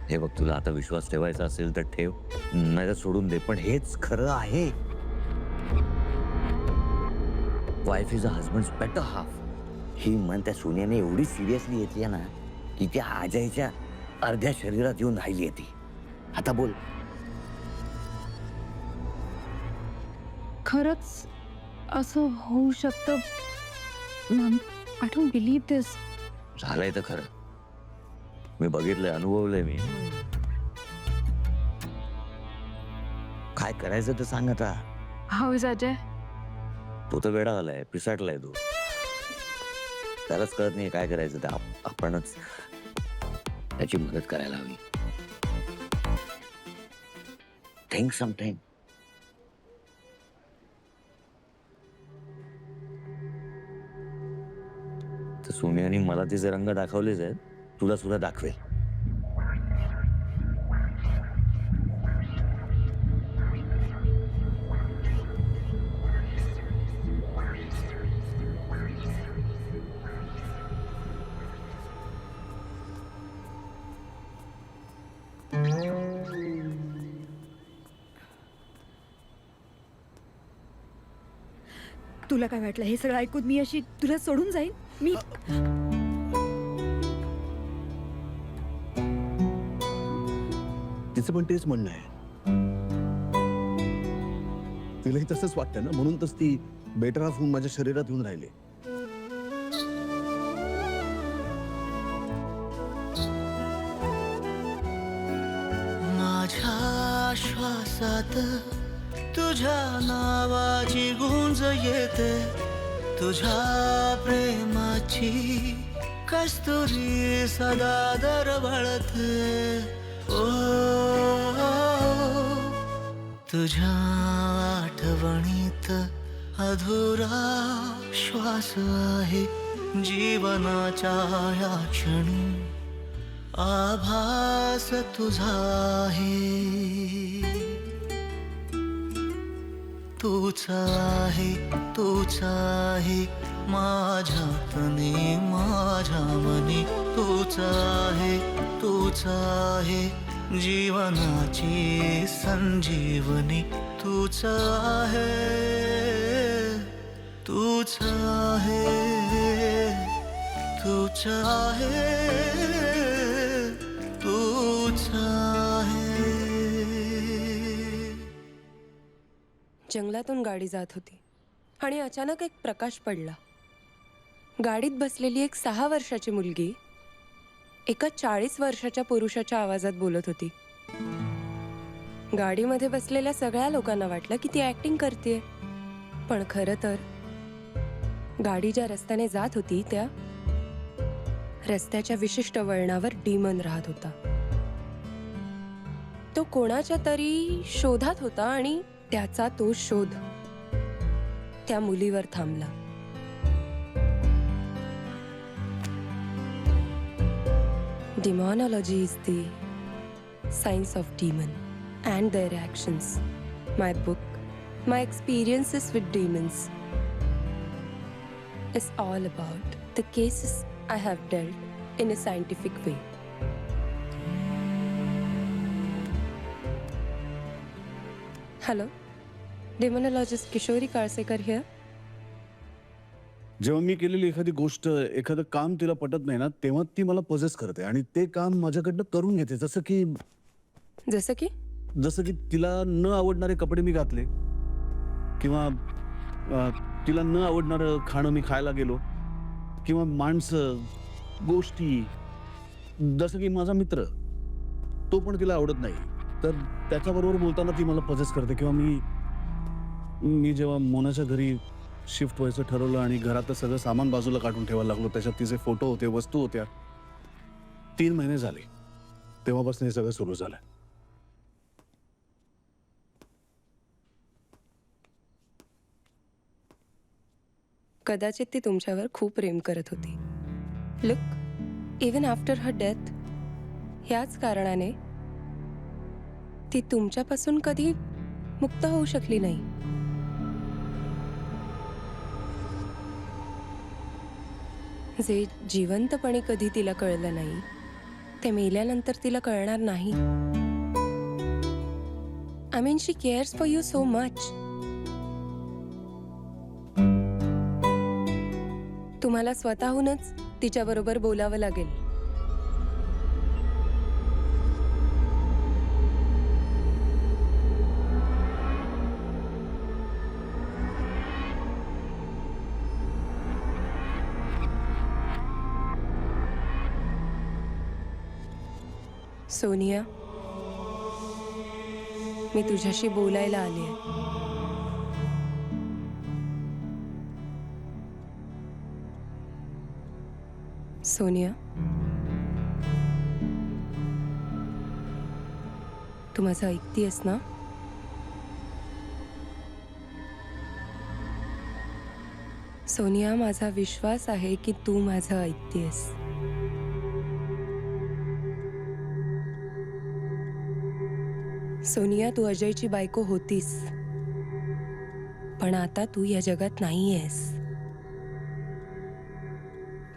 Speaker 8: हे बघ, तुला आता विश्वास ठेवायचा असेल तर ठेव, नाही तर सोडून दे, पण हेच खरं आहे. Wife is a husband's better half. ही मन त्या सोन्याने एवढी सिरियसली घेतली ना की त्या अजयच्या अर्ध्या शरीरात येऊन राहिली ती. आता बोल.
Speaker 7: खरंच असं होऊ शकतं? आय डोंट बिलीव्ह दिस.
Speaker 8: झालंय तर खरं. मी बघितलंय, अनुभवलंय मी. काय करायचं तर सांग आता.
Speaker 7: How is Ajay?
Speaker 8: तो तर वेडा आलाय, पिसाटलाय तो. त्यालाच कळत नाही काय करायचं ते. आपणच त्याची मदत करायला हवी. Think sometime. तर सोनियाने मला तिचे रंग दाखवलेच आहेत, तुला सुद्धा दाखवेल.
Speaker 7: तुला काय वाटलं हे सगळं ऐकून मी अशी तुला सोडून जाईन? मी
Speaker 13: तिचं पण तेच म्हणणं आहे. तिलाही तसंच वाटतं ना, म्हणून तस ती बेटर ऑफ होऊन माझ्या शरीरात येऊन राहिली.
Speaker 12: माझ्या श्वासात तुझ्या नावाची गुंज येते, तुझ्या प्रेमाची कस्तुरी सदा दरवळते. ओ तुझ्या आठवणीत अधुरा श्वास आहे, जीवनाच्या या क्षणी आभास तुझा आहे. तूच आहे, तूच आहे माझ्या तनी माझ्या मनी. तूच आहे, तूच आहे जीवनाची संजीवनी. तूच आहे, तूच आहे, तूच आहे, तूच आहे.
Speaker 10: जंगलातून गाडी जात होती आणि अचानक एक प्रकाश पडला. गाडीत बसलेली एक 6 वर्षाची मुलगी एका 40 वर्षाच्या पुरुषाच्या आवाजात बोलत होती. गाडीमध्ये बसलेल्या सगळ्या लोकांना वाटलं की ती ऍक्टिंग करतेय, पण खरं तर गाडी ज्या रस्त्याने जात होती त्या रस्त्याच्या विशिष्ट वळणावर डीमन राहत होता. तो कोणाच्या तरी शोधात होता आणि त्याचा तो शोध त्या मुलीवर थांबला. Demonology is the science of demon and their actions. My book, my experiences with demons, is all about the cases I have dealt in a scientific way. Hello, demonologist Kishori Karsekar here.
Speaker 13: जेव्हा मी केलेली एखादी गोष्ट, एखादं काम तिला पटत नाही ना, तेव्हा ती मला पजेस करते आणि ते काम माझ्याकडनं करून घेते. जसं की तिला न आवडणारे कपडे मी घातले, किंवा तिला न आवडणारं खाणं मी खायला गेलो, किंवा माणसं गोष्टी. जसं की माझा मित्र, तो पण तिला आवडत नाही, तर त्याच्याबरोबर बोलताना ती मला पजेस करते. किंवा मी जेव्हा मोनाच्या घरी शिफ्ट व्हायचं ठरवलं आणि घरातलं सगळं सामान बाजूला काढून ठेवायला लागलो, त्याच्यात तिचे फोटो होते, वस्तू होत्या. 3 महिने झाले तेव्हापासून हे सगळं सुरू झालं.
Speaker 10: कदाचित ती तुमच्यावर खूप प्रेम करत होती. Look, even after her death, ह्याच कारणाने ती तुमच्यापासून कधी मुक्त होऊ शकली नाही. जे जिवंतपणे कधी तिला कळलं नाही, ते मेल्यानंतर तिला कळणार नाही. I mean, she CARES for you so much. तुम्हाला स्वतःहूनच तिच्याबरोबर बोलावं लागेल. सोनिया, मी तुझ्याशी बोलायला आले. सोनिया, तू माझं ऐकतेस ना? सोनिया, माझा विश्वास आहे की तू माझं ऐकतेस. सोनिया, तू अजयची बायको होतीस, पण आता तू या जगात नाहीयेस.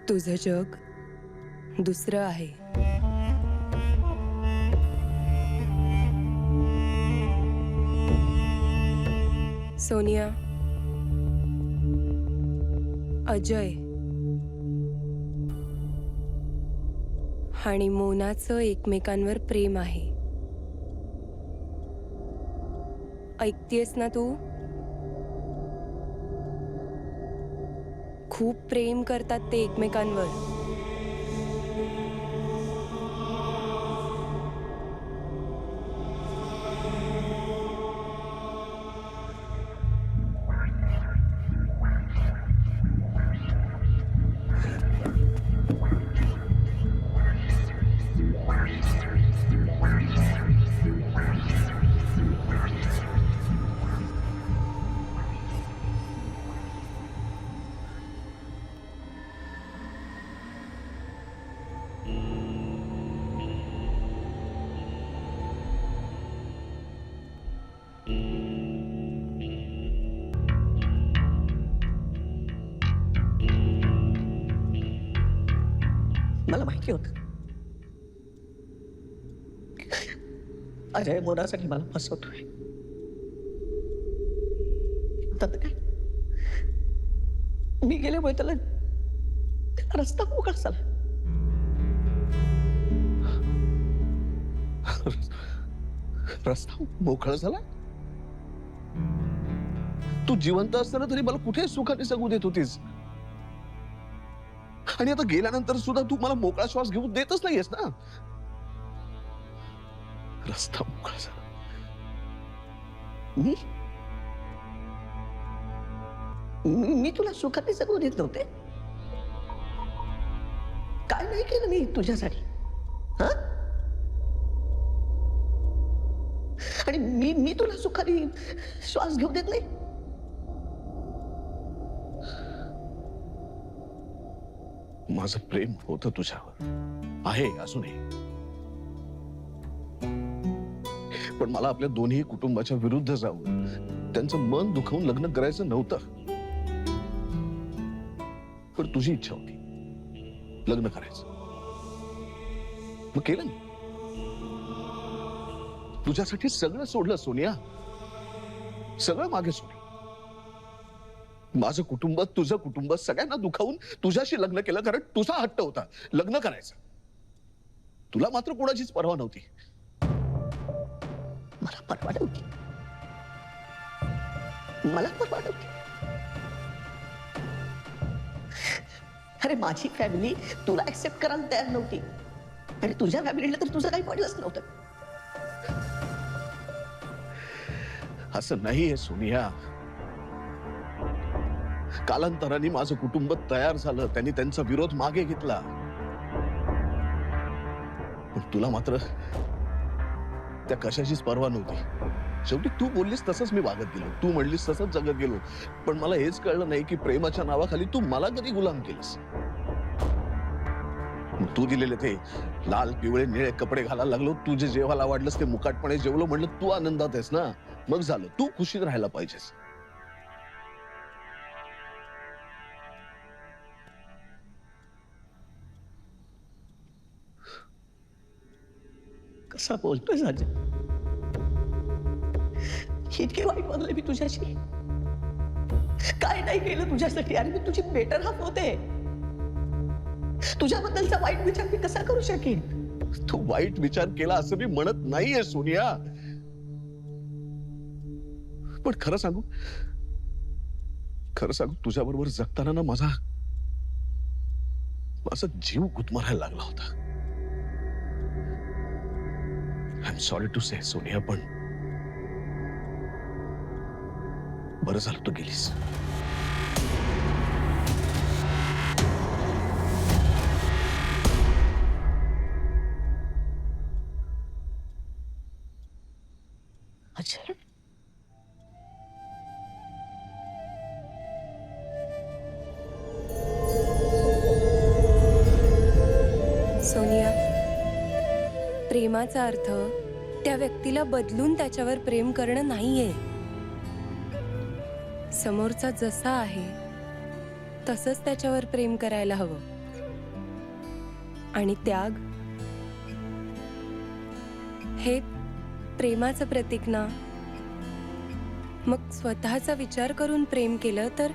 Speaker 10: तुझं जग दुसरं आहे. सोनिया, अजय आणि मोनाचं एकमेकांवर प्रेम आहे. ऐकतेस ना तू? खूप प्रेम करतात ते एकमेकांवर.
Speaker 3: मला माहिती होत अजय मोरासाठी मला फसवतोय. तर काय मी गेल्यामुळे त्याला रस्ता मोकळा झाला. रस्ता मोकळा झाला? तू जिवंत असताना तरी मला कुठे सुखाने जगू देत होतीस, आणि आता गेल्यानंतर सुद्धा तू मला मोकळा श्वास घेऊ देतच नाहीयेस ना. रस्ता मोकळा झाला. मी तुला सुखाने जगू देत नव्हते? काय नाही केलं मी तुझ्यासाठी? हा? आणि मी तुला सुखाने श्वास घेऊ देत नाही? माझं प्रेम होतं तुझ्यावर, आहे अजूनही, पण मला आपल्या दोन्ही कुटुंबाच्या विरुद्ध जाऊन त्यांचं मन दुखावून लग्न करायचं नव्हतं. पण तुझी इच्छा होती लग्न करायचं, मग केलं ना. तुझ्यासाठी सगळं सोडलं सोनिया, सगळं मागे सोडलं. माझं कुटुंब, तुझं कुटुंब, सगळ्यांना दुखावून तुझ्याशी लग्न केलं, कारण तुझा हट्ट होता लग्न करायचं. तुला मात्र कोणाचीच पर्वा नव्हती. मला पर्वा नव्हती, मला पर्वा नव्हती. अरे माझी फॅमिली तुला ऍक्सेप्ट करायला तयार नव्हती, आणि तुझ्या फॅमिलीला तर तुझं काही पडलंच नव्हतं. असं नाहीये सोनिया. कालांतराने माझं कुटुंब तयार झालं, त्यांनी त्यांचा विरोध मागे घेतला, पण तुला मात्र त्या कशाचीच पर्वा नव्हती. शेवटी तू बोललीस तसंच मी वागत गेलो, तू म्हणलीस तसंच जगत गेलो. पण मला हेच कळलं नाही की प्रेमाच्या नावाखाली तू मला कधी गुलाम केलंस. तू दिलेले ते लाल पिवळे निळे कपडे घालायला लागलो, तू जे जेवायला वाढलंस ते मुकाटपणे जेवलो, म्हणलं तू आनंदात आहेस ना, मग झालं. तू खुशीत राहायला पाहिजेस. कसा बोलतोय साजे? इतके वाईट बोलले मी तुझ्याशी? काय नाही केलं तुझ्यासाठी? आणि मी तुझी बेटर हाफ होते. तुझ्याबद्दलचा वाईट विचार मी कसा करू शकेन? तू वाईट विचार केला असं मी म्हणत नाहीये सोनिया, पण खरं सांगू तुझ्याबरोबर जगताना ना माझा जीव गुदमरायला लागला होता. आय एम सॉरी टू से सोनिया, पण बरं झालं तू गेलीस. अच्छा,
Speaker 10: सोनिया, प्रेमाचा अर्थ त्या व्यक्तीला बदलून त्याच्यावर प्रेम करणं नाहीये. समोरचा जसा आहे तसंच त्याच्यावर प्रेम करायला हवं. आणि त्याग हे प्रेमाचं प्रतीक ना. मग स्वतःचा विचार करून प्रेम केलं तर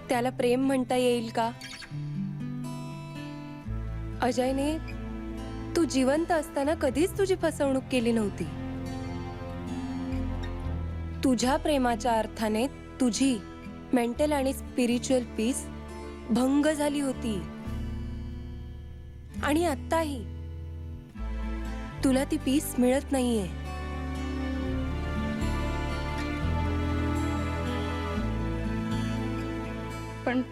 Speaker 10: त्याला प्रेम म्हणता येईल का? अजयने तू जिवंत असताना कधीच तुझी फसवणूक केली नव्हती. तुझ्या प्रेमाच्या अर्थाने तुझी मेंटल आणि स्पिरिच्युअल पीस भंग झाली होती. आणि आत्ताही तुला ती पीस मिळत नाहीये.
Speaker 6: पण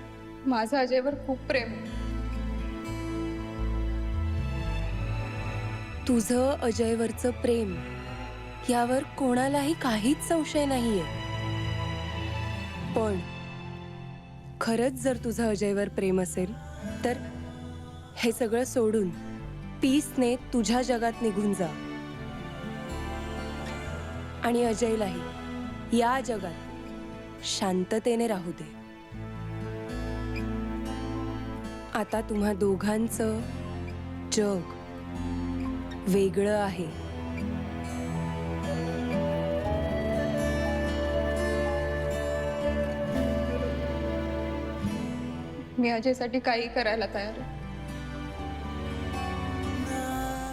Speaker 6: माझं अजयवर खूप प्रेम आहे.
Speaker 10: तुझं अजयवरचं प्रेम यावर कोणालाही काहीच संशय नाहीये. पण खरंच जर तुझं अजयवर प्रेम असेल तर हे सगळं सोडून पीसने तुझ्या जगात निघून जा आणि अजयलाही या जगात शांततेने राहू दे. आता तुम्हा दोघांचं जग वेगळं आहे.
Speaker 6: मी अजयसाठी काही करायला तयार आहे.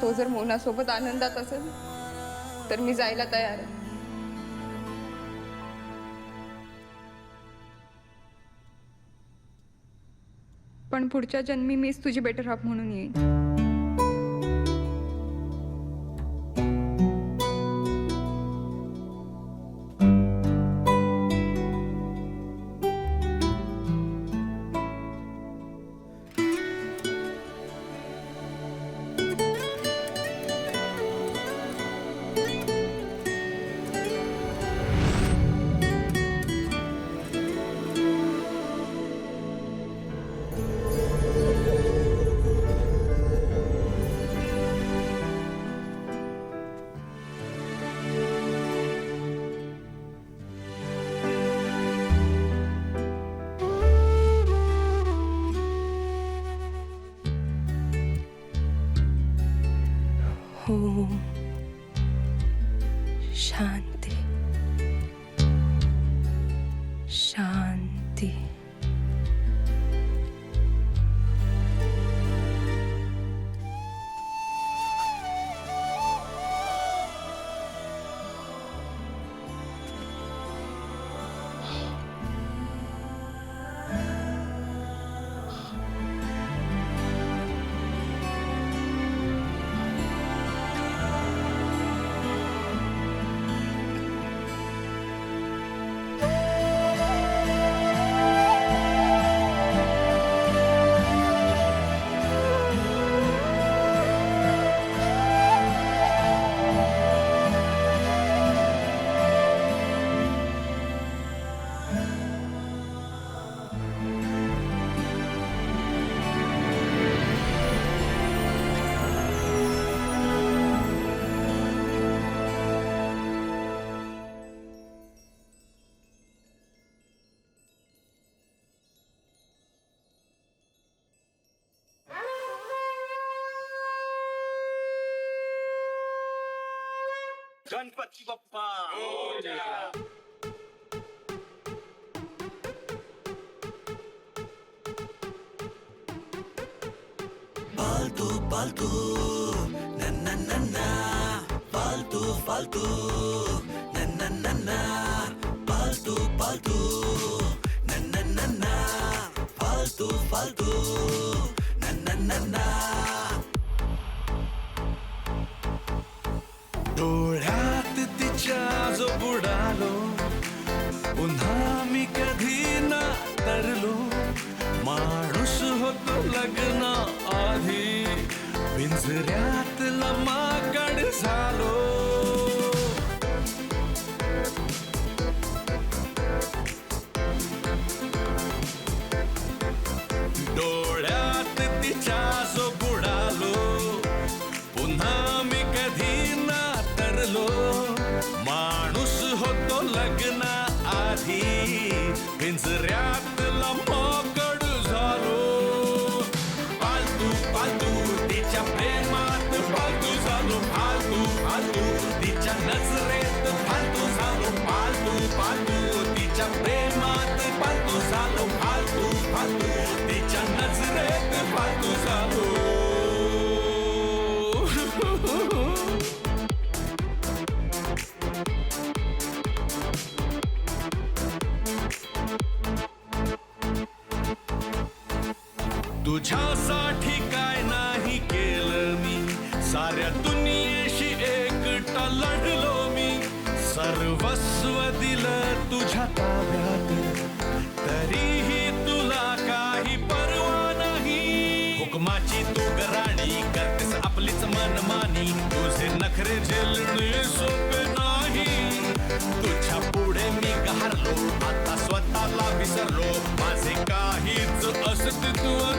Speaker 6: तो जर मोनासोबत आनंदात असेल तर मी जायला तयार आहे. पण पुढच्या जन्मी मीच तुझी बेटर हाफ म्हणून येईन.
Speaker 10: ओम शांती शांती.
Speaker 9: गणपती बाप्पा
Speaker 12: फालतू फालतू नन्ना नन्ना फालतू फालतू नन्ना नन्ना फालतू फालतू नन्ना नन्ना फालतू फालतू नन्ना नन्ना. डोळ्यात तिच्या जो बुडालो पुन्हा मी कधी ना तरलो. माणूस होतो लग्न आधी पिंजऱ्यात माकड झालो. डोळ्यात तिच्या जो बुडालो पुन्हा मी कधी ना तरलो. माणूस होतो लग्न आधी पिंजऱ्यात मोकड झालो. फालतू फालतू तिच्या प्रेमात फालतू झालो. फालतू फालतू तिच्या नजरेत फालतू झालो. फालतू फालतू तिच्या प्रेमात फालतू झालो. फालतू फालतू तिच्या नजरेत फालतू झालो. तुझ्यासाठी काय नाही केलं मी, साऱ्या दुनियेशी एकटा लढलो मी, सर्वस्व दिलं तुझ्या ताब्यात, तरीही तुला काही पर्वा नाही. हुकमाची तू गराणी करतेस आपलीच मनमानी, तुझे नखरे झेलणे सोपे नाही. तुझ्या पुढे मी गहारलो, आता स्वतःला विसरलो, माझे काहीच अस्तित्व